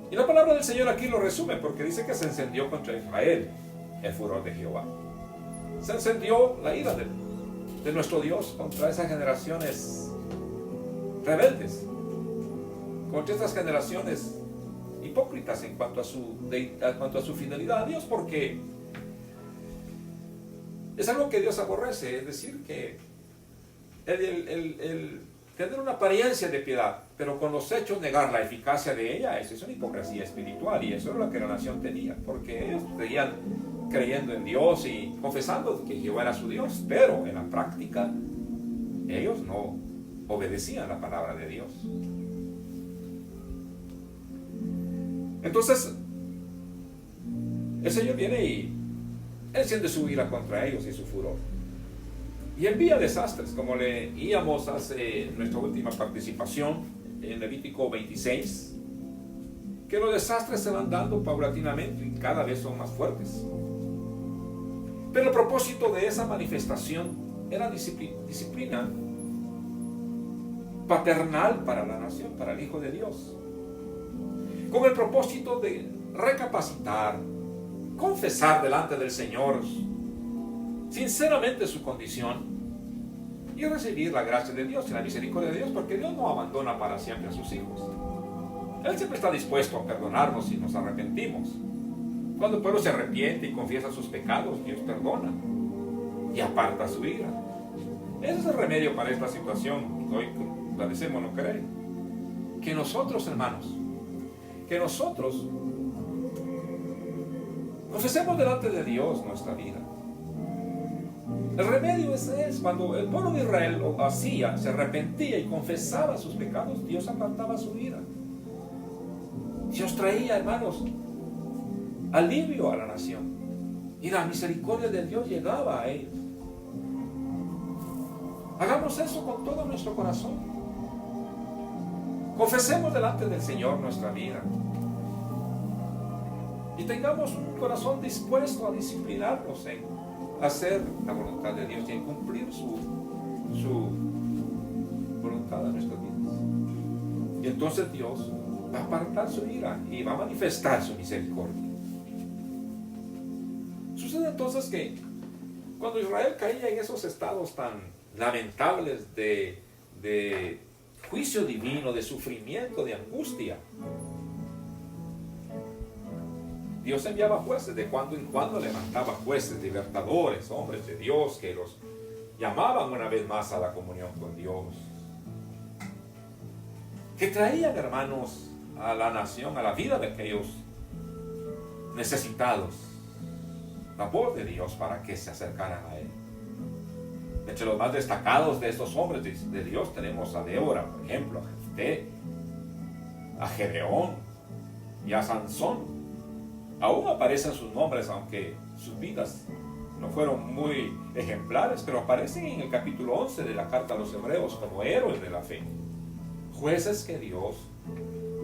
Y la palabra del Señor aquí lo resume, porque dice que se encendió contra Israel el furor de Jehová. Se encendió la ira de nuestro Dios contra esas generaciones rebeldes, contra estas generaciones hipócritas en cuanto a su fidelidad a Dios, porque es algo que Dios aborrece. Es decir, que el tener una apariencia de piedad, pero con los hechos negar la eficacia de ella, eso es una hipocresía espiritual, y eso es lo que la nación tenía, porque ellos seguían creyendo en Dios y confesando que Jehová era su Dios, pero en la práctica ellos no obedecían la palabra de Dios. Entonces el Señor viene y enciende su ira contra ellos y su furor, y envía desastres, como leíamos hace nuestra última participación en Levítico 26, que los desastres se van dando paulatinamente y cada vez son más fuertes. Pero el propósito de esa manifestación era disciplina paternal para la nación, para el Hijo de Dios, con el propósito de recapacitar, confesar delante del Señor sinceramente su condición y recibir la gracia de Dios y la misericordia de Dios, porque Dios no abandona para siempre a sus hijos. Él siempre está dispuesto a perdonarnos si nos arrepentimos. Cuando el pueblo se arrepiente y confiesa sus pecados, Dios perdona y aparta su ira. Ese es el remedio para esta situación que hoy padecemos, ¿no creen? Que nosotros, hermanos, confesemos delante de Dios nuestra vida. El remedio ese es: cuando el pueblo de Israel lo hacía, se arrepentía y confesaba sus pecados, Dios apartaba su ira. Dios traía, hermanos, alivio a la nación, y la misericordia de Dios llegaba a ellos. Hagamos eso con todo nuestro corazón. Confesemos delante del Señor nuestra vida y tengamos un corazón dispuesto a disciplinarnos en hacer la voluntad de Dios y en cumplir su voluntad en nuestras vidas. Y entonces Dios va a apartar su ira y va a manifestar su misericordia. Sucede entonces que cuando Israel caía en esos estados tan lamentables de juicio divino, de sufrimiento, de angustia, Dios enviaba jueces. De cuando en cuando levantaba jueces, libertadores, hombres de Dios, que los llamaban una vez más a la comunión con Dios, que traían, hermanos, a la nación, a la vida de aquellos necesitados, la voz de Dios para que se acercaran a Él. Entre los más destacados de estos hombres de Dios tenemos a Débora, por ejemplo, a Jefté, a Gedeón y a Sansón. Aún aparecen sus nombres, aunque sus vidas no fueron muy ejemplares, pero aparecen en el capítulo 11 de la carta a los Hebreos como héroes de la fe, jueces que Dios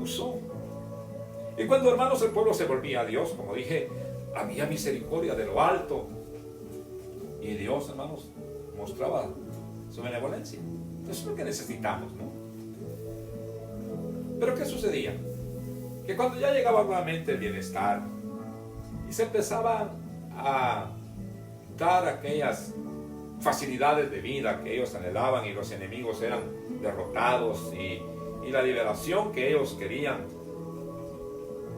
usó. Y cuando, hermanos, el pueblo se volvía a Dios, como dije, había misericordia de lo alto, y Dios, hermanos, mostraba su benevolencia. Eso es lo que necesitamos, ¿no? Pero ¿qué sucedía? Que cuando ya llegaba nuevamente el bienestar y se empezaban a dar aquellas facilidades de vida que ellos anhelaban y los enemigos eran derrotados y la liberación que ellos querían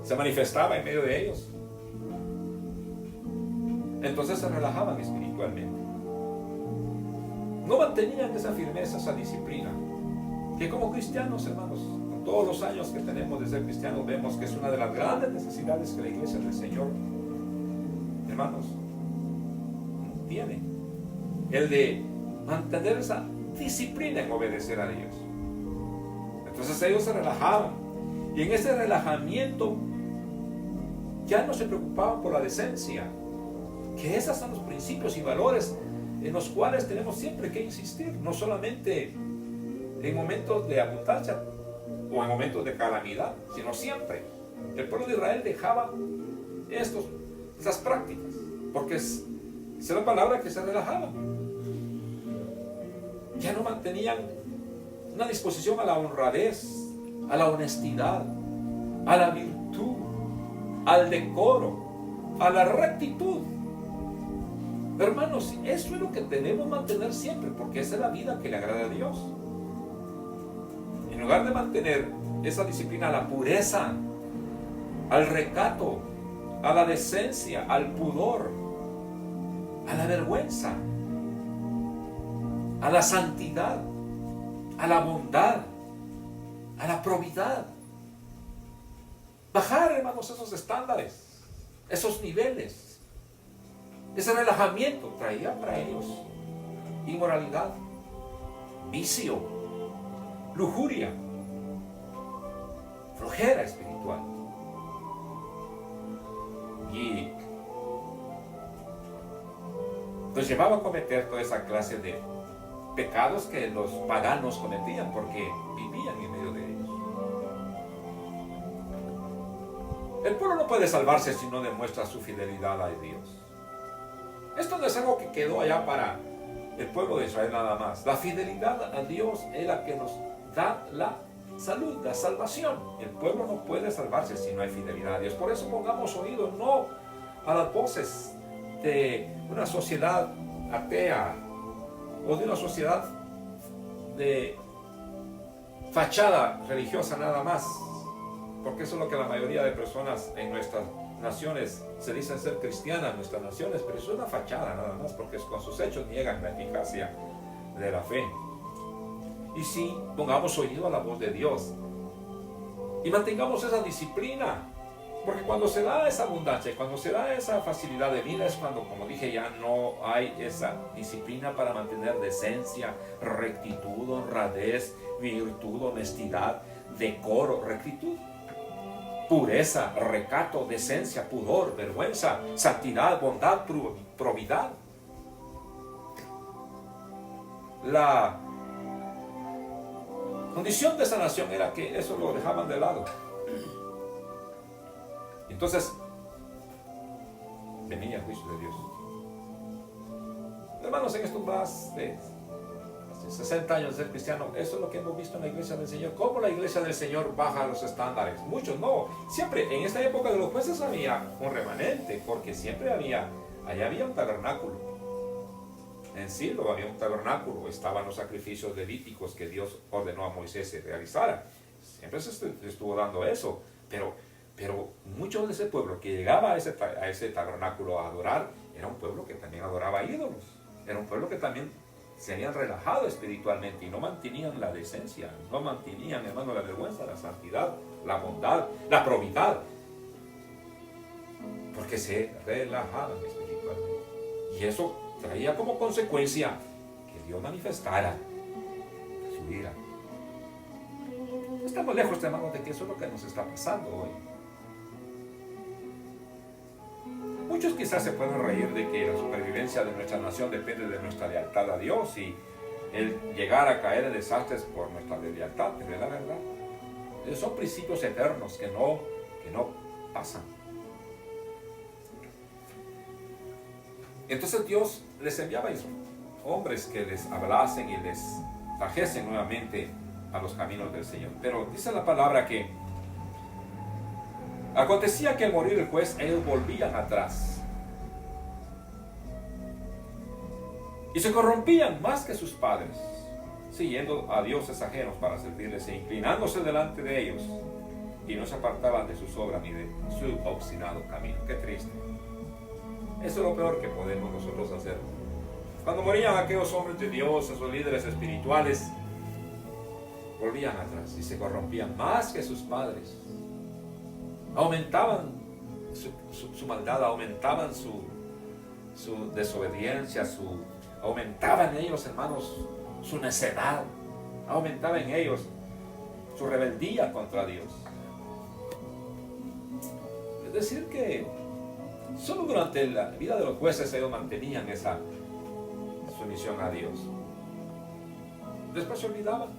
se manifestaba en medio de ellos, entonces se relajaban espiritualmente. No mantenían esa firmeza, esa disciplina, que como cristianos, hermanos, con todos los años que tenemos de ser cristianos, vemos que es una de las grandes necesidades que la iglesia del Señor, hermanos, tiene. El de mantener esa disciplina en obedecer a Dios. Entonces ellos se relajaban. Y en ese relajamiento ya no se preocupaban por la decencia. Que esos son los principios y valores en los cuales tenemos siempre que insistir. No solamente en momentos de abundancia o en momentos de calamidad, sino siempre. El pueblo de Israel dejaba esas prácticas. Porque es la palabra que se relajaban. Ya no mantenían una disposición a la honradez, a la honestidad, a la virtud, al decoro, a la rectitud. Hermanos, eso es lo que debemos mantener siempre, porque esa es la vida que le agrada a Dios. En lugar de mantener esa disciplina a la pureza, al recato, a la decencia, al pudor, a la vergüenza, a la santidad, a la bondad, a la probidad. Bajar, hermanos, esos estándares, esos niveles. Ese relajamiento traía para ellos inmoralidad, vicio, lujuria, flojera espiritual. Y los llevaba a cometer toda esa clase de pecados que los paganos cometían porque vivían en medio de ellos. El pueblo no puede salvarse si no demuestra su fidelidad a Dios. Esto no es algo que quedó allá para el pueblo de Israel nada más. La fidelidad a Dios es la que nos da la salud, la salvación. El pueblo no puede salvarse si no hay fidelidad a Dios. Por eso pongamos oído no a las voces de una sociedad atea o de una sociedad de fachada religiosa nada más, porque eso es lo que la mayoría de personas en nuestras naciones se dicen ser cristianas, nuestras naciones, pero eso es una fachada nada más, porque con sus hechos niegan la eficacia de la fe. Y sí, pongamos oído a la voz de Dios y mantengamos esa disciplina, porque cuando se da esa abundancia, cuando se da esa facilidad de vida, es cuando, como dije, ya no hay esa disciplina para mantener decencia, rectitud, honradez, virtud, honestidad, decoro, rectitud, pureza, recato, decencia, pudor, vergüenza, santidad, bondad, probidad. La condición de esa nación era que eso lo dejaban de lado. Entonces venía el juicio de Dios. Hermanos, en estos más de 60 años de ser cristiano, eso es lo que hemos visto en la iglesia del Señor. Cómo la iglesia del Señor baja los estándares. Muchos no. Siempre en esta época de los jueces había un remanente, porque siempre allá había un tabernáculo. En Silo había un tabernáculo, estaban los sacrificios levíticos que Dios ordenó a Moisés que realizara. Siempre se estuvo dando eso, pero mucho de ese pueblo que llegaba a ese tabernáculo a adorar, era un pueblo que también adoraba ídolos. Era un pueblo que también se habían relajado espiritualmente y no mantenían la decencia, no mantenían, hermano, la vergüenza, la santidad, la bondad, la probidad, porque se relajaban espiritualmente. Y eso traía como consecuencia que Dios manifestara su ira. No estamos lejos, hermanos, de que eso es lo que nos está pasando hoy. Muchos quizás se pueden reír de que la supervivencia de nuestra nación depende de nuestra lealtad a Dios y el llegar a caer en desastres por nuestra deslealtad, pero es la verdad. Son principios eternos que no pasan. Entonces Dios les enviaba eso, hombres que les hablasen y les trajesen nuevamente a los caminos del Señor. Pero dice la palabra que acontecía que al morir el juez, ellos volvían atrás y se corrompían más que sus padres, siguiendo a dioses ajenos para servirles e inclinándose delante de ellos, y no se apartaban de sus obras ni de su obstinado camino. Qué triste. Eso es lo peor que podemos nosotros hacer. Cuando morían aquellos hombres de Dios, esos líderes espirituales, volvían atrás y se corrompían más que sus padres. Aumentaban su maldad, aumentaban su desobediencia, aumentaban ellos, hermanos, su necedad, aumentaba en ellos su rebeldía contra Dios. Es decir que solo durante la vida de los jueces ellos mantenían esa sumisión a Dios. Después se olvidaban.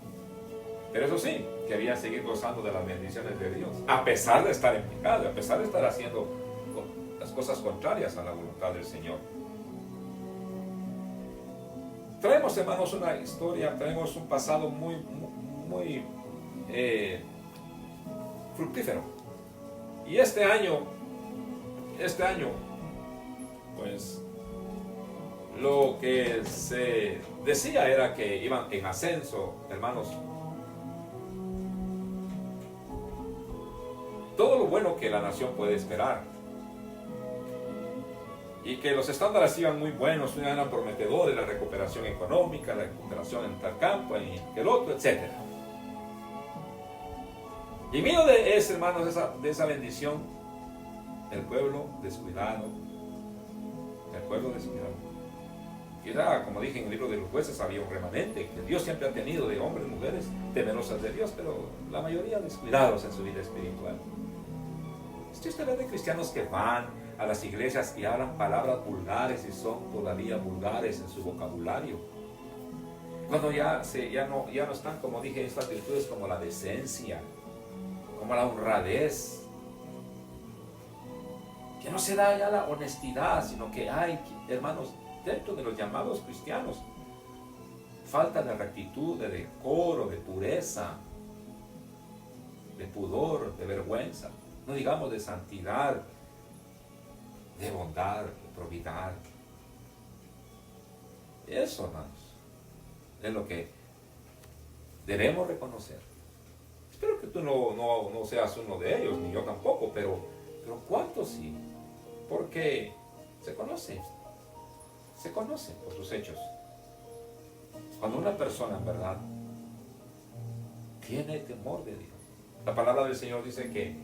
Pero eso sí, querían seguir gozando de las bendiciones de Dios, a pesar de estar en pecado, a pesar de estar haciendo las cosas contrarias a la voluntad del Señor. Traemos, hermanos, una historia, traemos un pasado muy fructífero. Y este año, pues, lo que se decía era que iban en ascenso, hermanos. Todo lo bueno que la nación puede esperar, y que los estándares iban muy buenos, eran prometedores, la recuperación económica, la recuperación en tal campo, en el otro, etc. Y en medio de eso, hermanos, de esa bendición, el pueblo descuidado. Quizá, como dije en el libro de los jueces, había un remanente que Dios siempre ha tenido de hombres y mujeres temerosas de Dios, pero la mayoría descuidados en su vida espiritual. Estoy hablando de cristianos que van a las iglesias y hablan palabras vulgares y son todavía vulgares en su vocabulario. Cuando ya no están, como dije, estas virtudes como la decencia, como la honradez, que no se da ya la honestidad, sino que hay, hermanos, dentro de los llamados cristianos, falta de rectitud, de decoro, de pureza, de pudor, de vergüenza, no digamos de santidad, de bondad, de probidad. Eso, hermanos, es lo que debemos reconocer. Espero que tú no seas uno de ellos, ni yo tampoco, pero ¿cuántos sí? Porque se conoce por sus hechos. Cuando una persona, en verdad, tiene temor de Dios. La palabra del Señor dice que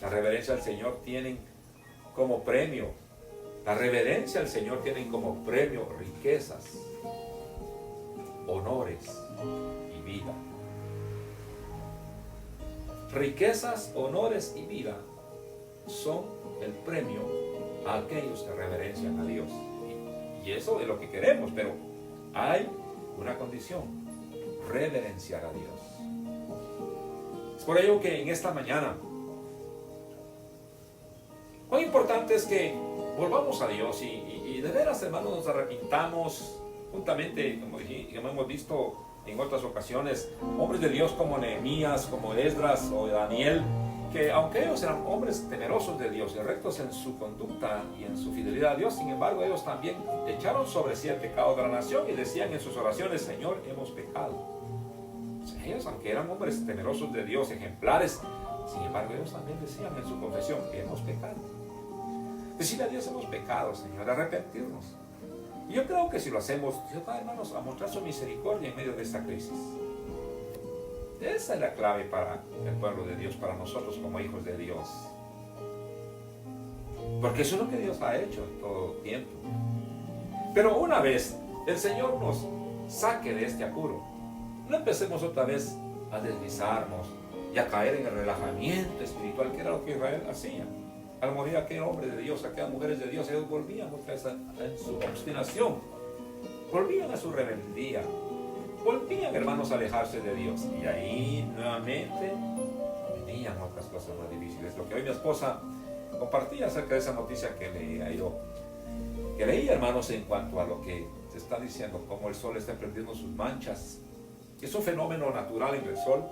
la reverencia al Señor tienen como premio, riquezas, honores y vida. Riquezas, honores y vida son el premio a aquellos que reverencian a Dios. Y eso es lo que queremos, pero hay una condición: reverenciar a Dios. Es por ello que en esta mañana, cuán importante es que volvamos a Dios y de veras, hermanos, nos arrepintamos juntamente, como hemos visto en otras ocasiones, hombres de Dios como Nehemías, como Esdras o Daniel, que aunque ellos eran hombres temerosos de Dios y rectos en su conducta y en su fidelidad a Dios, sin embargo ellos también echaron sobre sí el pecado de la nación y decían en sus oraciones: Señor, hemos pecado. O sea, ellos, aunque eran hombres temerosos de Dios, ejemplares, sin embargo ellos también decían en su confesión: hemos pecado. Decirle a Dios: hemos pecado, Señor, arrepentirnos. Y yo creo que si lo hacemos, Dios va, hermanos, a mostrar su misericordia en medio de esta crisis. Esa es la clave para el pueblo de Dios, para nosotros como hijos de Dios. Porque eso es lo que Dios ha hecho en todo tiempo. Pero una vez el Señor nos saque de este apuro, no empecemos otra vez a deslizarnos y a caer en el relajamiento espiritual, que era lo que Israel hacía. Al morir aquel hombre de Dios, aquellas mujeres de Dios, ellos volvían otra vez en su obstinación, volvían a su rebeldía, volvían, hermanos, a alejarse de Dios. Y ahí nuevamente venían otras cosas más difíciles. Lo que hoy mi esposa compartía acerca de esa noticia que leí, hermanos, en cuanto a lo que se está diciendo cómo el sol está perdiendo sus manchas. Es un fenómeno natural en el sol.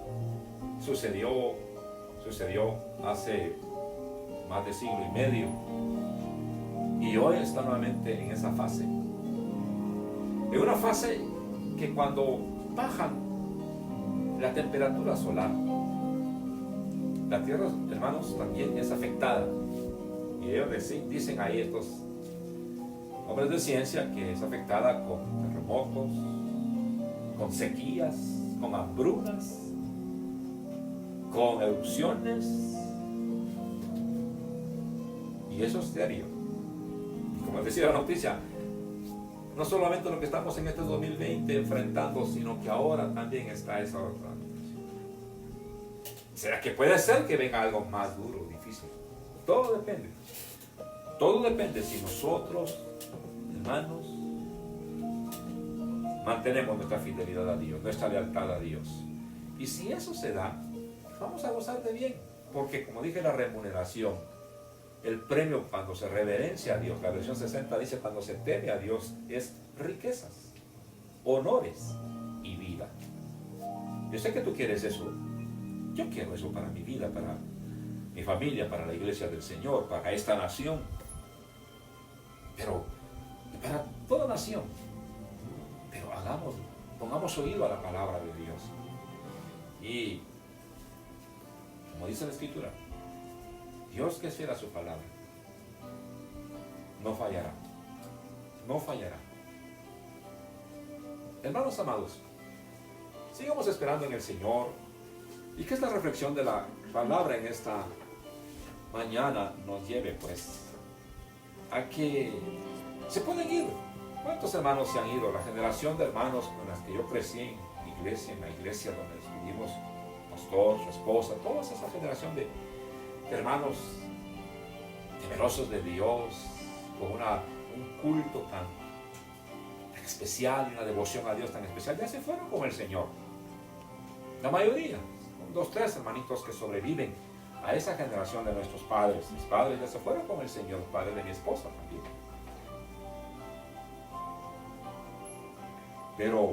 Sucedió hace más de siglo y medio. Y hoy está nuevamente en esa fase. En una fase que cuando bajan la temperatura solar, la Tierra, hermanos, también es afectada. Y ellos dicen ahí, estos hombres de ciencia, que es afectada con terremotos, con sequías, con hambrunas, con erupciones. Y eso es serio. Como decía la noticia, no solamente lo que estamos en este 2020 enfrentando, sino que ahora también está esa otra. ¿Será que puede ser que venga algo más duro, difícil? Todo depende. Todo depende si nosotros, hermanos, mantenemos nuestra fidelidad a Dios, nuestra lealtad a Dios. Y si eso se da, vamos a gozar de bien. Porque, como dije, la remuneración, el premio cuando se reverencia a Dios, la versión 60 dice cuando se teme a Dios, es riquezas, honores y vida. Yo sé que tú quieres eso. Yo quiero eso para mi vida, para mi familia, para la iglesia del Señor, para esta nación. Pero para toda nación. Pero pongamos oído a la palabra de Dios. Y como dice la Escritura, Dios que es fiel a su palabra, no fallará. No fallará. Hermanos amados, sigamos esperando en el Señor. Y que esta reflexión de la palabra en esta mañana nos lleve pues a que se pueden ir. ¿Cuántos hermanos se han ido? La generación de hermanos con las que yo crecí en la iglesia donde estuvimos, pastor, su esposa, toda esa generación de hermanos temerosos de Dios, con un culto tan especial, una devoción a Dios tan especial, ya se fueron con el Señor. La mayoría. 2, 3 hermanitos que sobreviven a esa generación de nuestros padres. Mis padres ya se fueron con el Señor, padre de mi esposa también. Pero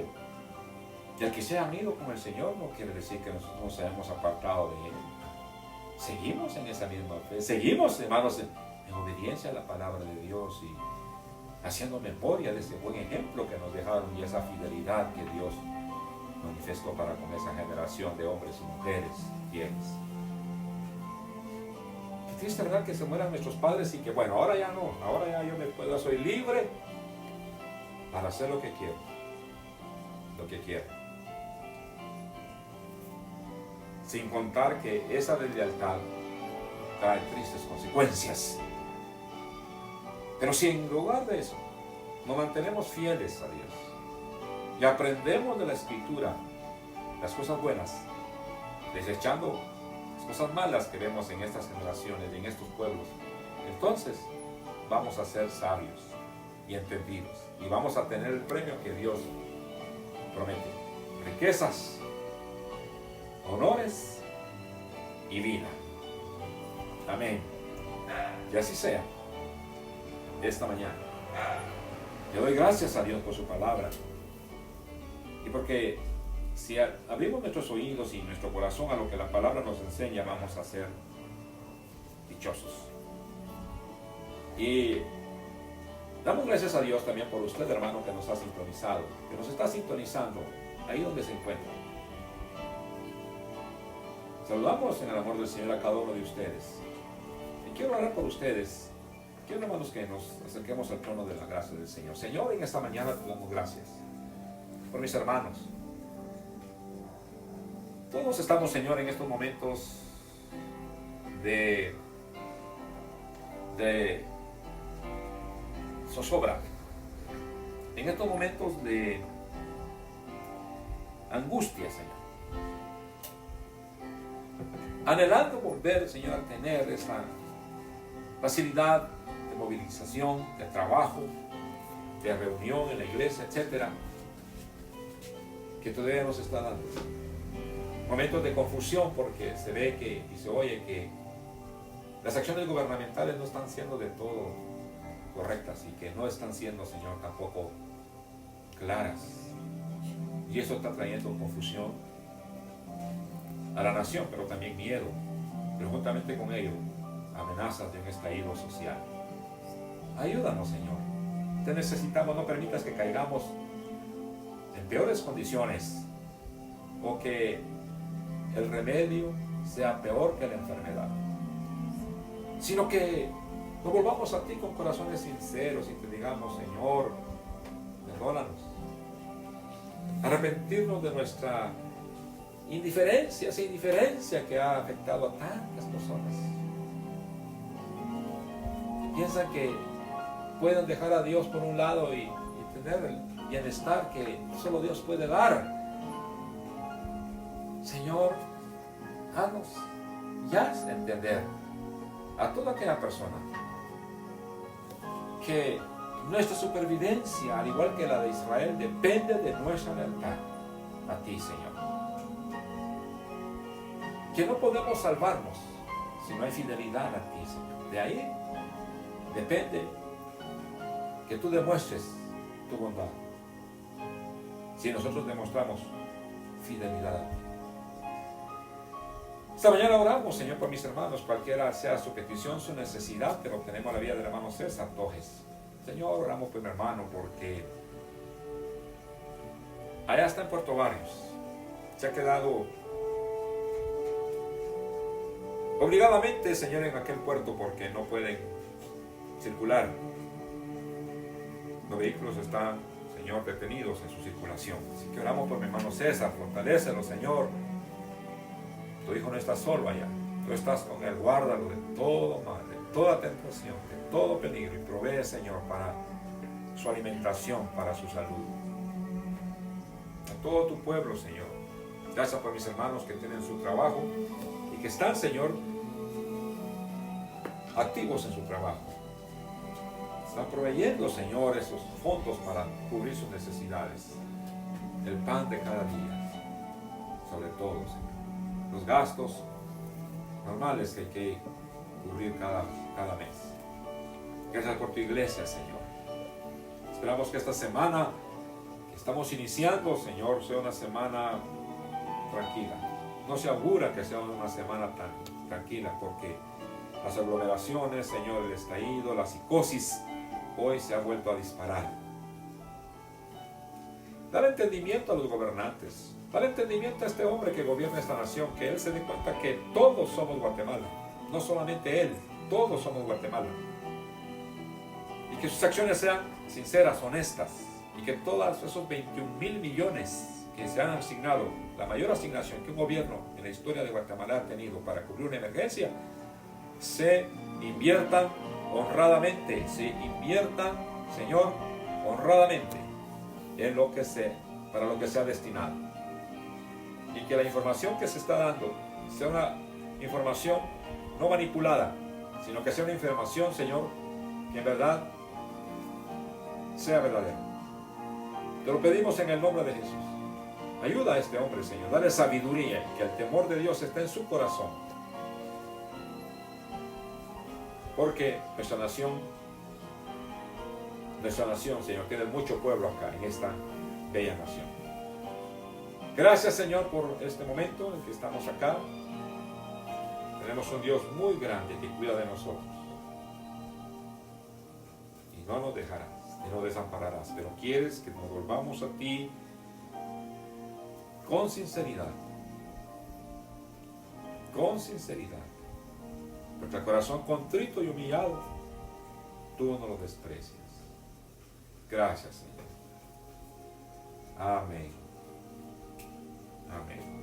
el que se han ido con el Señor no quiere decir que nosotros nos hayamos apartado de Él. Seguimos en esa misma fe, seguimos, hermanos, en obediencia a la palabra de Dios y haciendo memoria de ese buen ejemplo que nos dejaron y esa fidelidad que Dios manifestó para con esa generación de hombres y mujeres fieles. Qué triste, ¿verdad? Que se mueran nuestros padres y que bueno, ahora ya no, ahora ya yo soy libre para hacer lo que quiero, sin contar que esa deslealtad trae tristes consecuencias. Pero si en lugar de eso nos mantenemos fieles a Dios y aprendemos de la Escritura las cosas buenas, desechando las cosas malas que vemos en estas generaciones y en estos pueblos, entonces vamos a ser sabios y entendidos y vamos a tener el premio que Dios promete: riquezas, honores y vida. Amén. Y así sea esta mañana. Yo doy gracias a Dios por su palabra. Y porque si abrimos nuestros oídos y nuestro corazón a lo que la palabra nos enseña, vamos a ser dichosos. Y damos gracias a Dios también por usted, hermano, que nos ha sintonizado, que nos está sintonizando ahí donde se encuentra. Saludamos en el amor del Señor a cada uno de ustedes. Y quiero orar por ustedes. Quiero, hermanos, que nos acerquemos al trono de la gracia del Señor. Señor, en esta mañana te damos gracias por mis hermanos. Todos estamos, Señor, en estos momentos de zozobra, en estos momentos de angustia, Señor, anhelando volver, Señor, a tener esa facilidad de movilización, de trabajo, de reunión en la iglesia, etcétera, que todavía nos está dando. Momentos de confusión porque se ve que y se oye que las acciones gubernamentales no están siendo de todo correctas y que no están siendo, Señor, tampoco claras. Y eso está trayendo confusión a la nación, pero también miedo. Pero juntamente con ello, amenazas de un estallido social. Ayúdanos, Señor. Te necesitamos, no permitas que caigamos en peores condiciones o que el remedio sea peor que la enfermedad, sino que nos volvamos a ti con corazones sinceros y te digamos, Señor, perdónanos. Arrepentirnos de nuestra indiferencia, esa indiferencia que ha afectado a tantas personas. Piensan que pueden dejar a Dios por un lado y tener el bienestar que solo Dios puede dar. Señor, haznos ya entender a toda aquella persona que nuestra supervivencia, al igual que la de Israel, depende de nuestra lealtad a ti, Señor. Que no podemos salvarnos si no hay fidelidad a ti, Señor. De ahí depende que tú demuestres tu bondad. Si nosotros demostramos fidelidad a ti. Esta mañana oramos, Señor, por mis hermanos, cualquiera sea su petición, su necesidad, pero tenemos la vida del hermano César Tojes. Señor, oramos por mi hermano porque allá está en Puerto Barrios. Se ha quedado obligadamente, Señor, en aquel puerto porque no pueden circular. Los vehículos están, Señor, detenidos en su circulación. Así que oramos por mi hermano César, fortalécelo, Señor. Tu hijo no está solo allá. Tú estás con él, guárdalo de todo mal, de toda tentación, de todo peligro y provee, Señor, para su alimentación, para su salud. A todo tu pueblo, Señor. Gracias por mis hermanos que tienen su trabajo y que están, Señor, activos en su trabajo. Están proveyendo, Señor, esos fondos para cubrir sus necesidades. El pan de cada día, sobre todo, Señor. Los gastos normales que hay que cubrir cada mes. Gracias por tu iglesia, Señor. Esperamos que esta semana que estamos iniciando, Señor, sea una semana tranquila. No se augura que sea una semana tan tranquila porque las aglomeraciones, Señor, el estallido, la psicosis, hoy se ha vuelto a disparar. Dale entendimiento a los gobernantes. Dale entendimiento a este hombre que gobierna esta nación, que él se dé cuenta que todos somos Guatemala. No solamente él, todos somos Guatemala. Y que sus acciones sean sinceras, honestas. Y que todos esos 21,000 millones que se han asignado, la mayor asignación que un gobierno en la historia de Guatemala ha tenido para cubrir una emergencia, se inviertan honradamente, Señor, honradamente en para lo que se ha destinado. Y que la información que se está dando sea una información no manipulada, sino que sea una información, Señor, que en verdad sea verdadera. Te lo pedimos en el nombre de Jesús. Ayuda a este hombre, Señor, dale sabiduría y que el temor de Dios esté en su corazón. Porque nuestra nación, Señor, tiene mucho pueblo acá en esta bella nación. Gracias, Señor, por este momento en que estamos acá. Tenemos un Dios muy grande que cuida de nosotros. Y no nos dejarás, y no desampararás, pero quieres que nos volvamos a ti con sinceridad. Con sinceridad. Porque el corazón contrito y humillado, tú no lo desprecias. Gracias, Señor. Amén. Amén.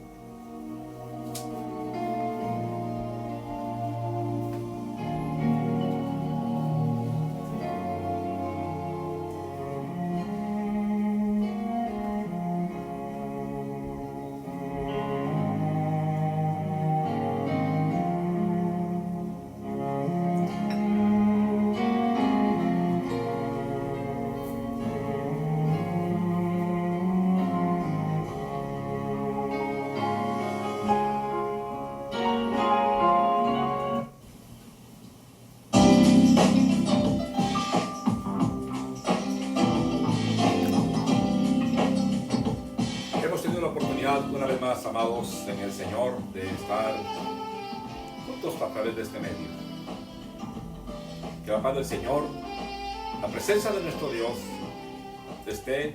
gozamos en el Señor de estar juntos a través de este medio. Que la paz del Señor, la presencia de nuestro Dios, esté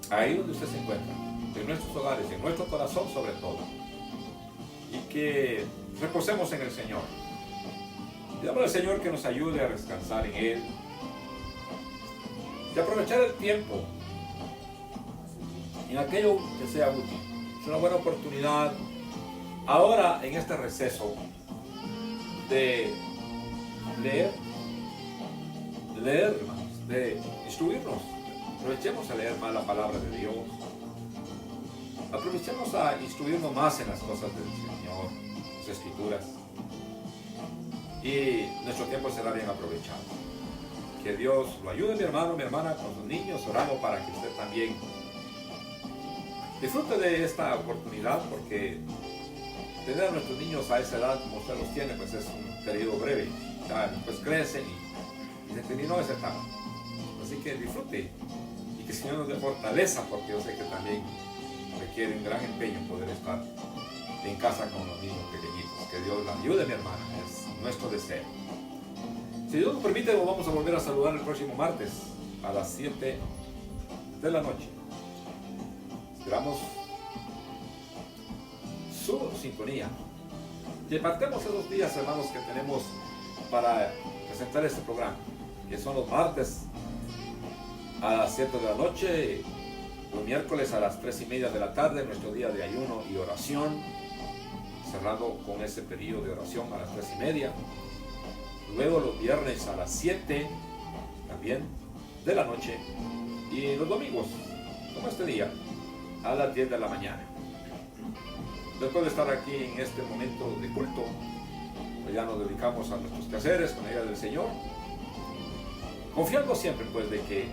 ahí donde usted se encuentra, en nuestros hogares, en nuestro corazón sobre todo. Y que reposemos en el Señor. Pidamos al Señor que nos ayude a descansar en Él y aprovechar el tiempo en aquello que sea útil. Es una buena oportunidad ahora en este receso de leer, hermanos, de instruirnos. Aprovechemos a leer más la palabra de Dios. Aprovechemos a instruirnos más en las cosas del Señor, las Escrituras. Y nuestro tiempo será bien aprovechado. Que Dios lo ayude, mi hermano, mi hermana, con sus niños. Oramos para que usted también disfrute de esta oportunidad, porque tener a nuestros niños a esa edad como usted los tiene, pues es un periodo breve. Ya después crecen y se terminó esa etapa. Así que disfrute y que el Señor nos dé fortaleza, porque yo sé que también requiere un gran empeño poder estar en casa con los niños pequeñitos. Que Dios la ayude, mi hermana, es nuestro deseo. Si Dios nos permite, nos vamos a volver a saludar el próximo martes a las 7 de la noche. Esperamos su sintonía. Y apartemos esos días, hermanos, que tenemos para presentar este programa, que son los martes a las 7 de la noche, los miércoles a las 3:30 de la tarde, nuestro día de ayuno y oración, cerrando con ese periodo de oración a las 3:30. Luego los viernes a las 7 también de la noche, y los domingos, como este día, a las 10 de la mañana. Después de estar aquí en este momento de culto, pues ya nos dedicamos a nuestros quehaceres con la ayuda del Señor, confiando siempre pues de que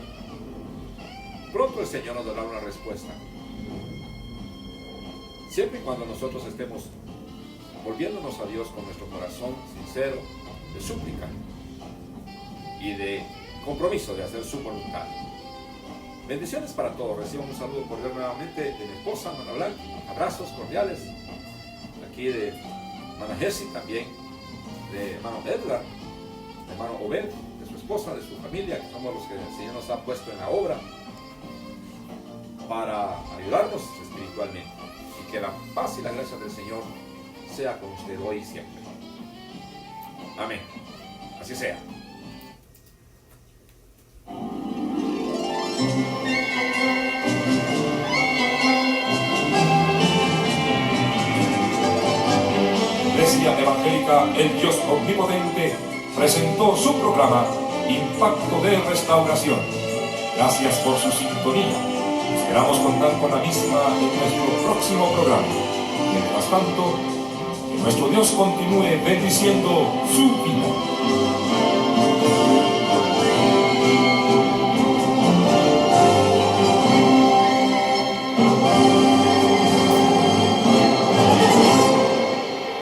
pronto el Señor nos dará una respuesta, siempre y cuando nosotros estemos volviéndonos a Dios con nuestro corazón sincero de súplica y de compromiso de hacer su voluntad. Bendiciones para todos. Reciban un saludo cordial nuevamente de mi esposa, Mana Blanca. Abrazos cordiales. Aquí de Mana Jessie, también de hermano Edgar, de hermano Obed, de su esposa, de su familia, que somos los que el Señor nos ha puesto en la obra para ayudarnos espiritualmente. Y que la paz y la gracia del Señor sea con usted hoy y siempre. Amén. Así sea. Iglesia Evangélica El Dios Omnipotente presentó su programa Impacto de Restauración. Gracias por su sintonía. Esperamos contar con la misma en nuestro próximo programa. Mientras tanto, que nuestro Dios continúe bendiciendo su vida.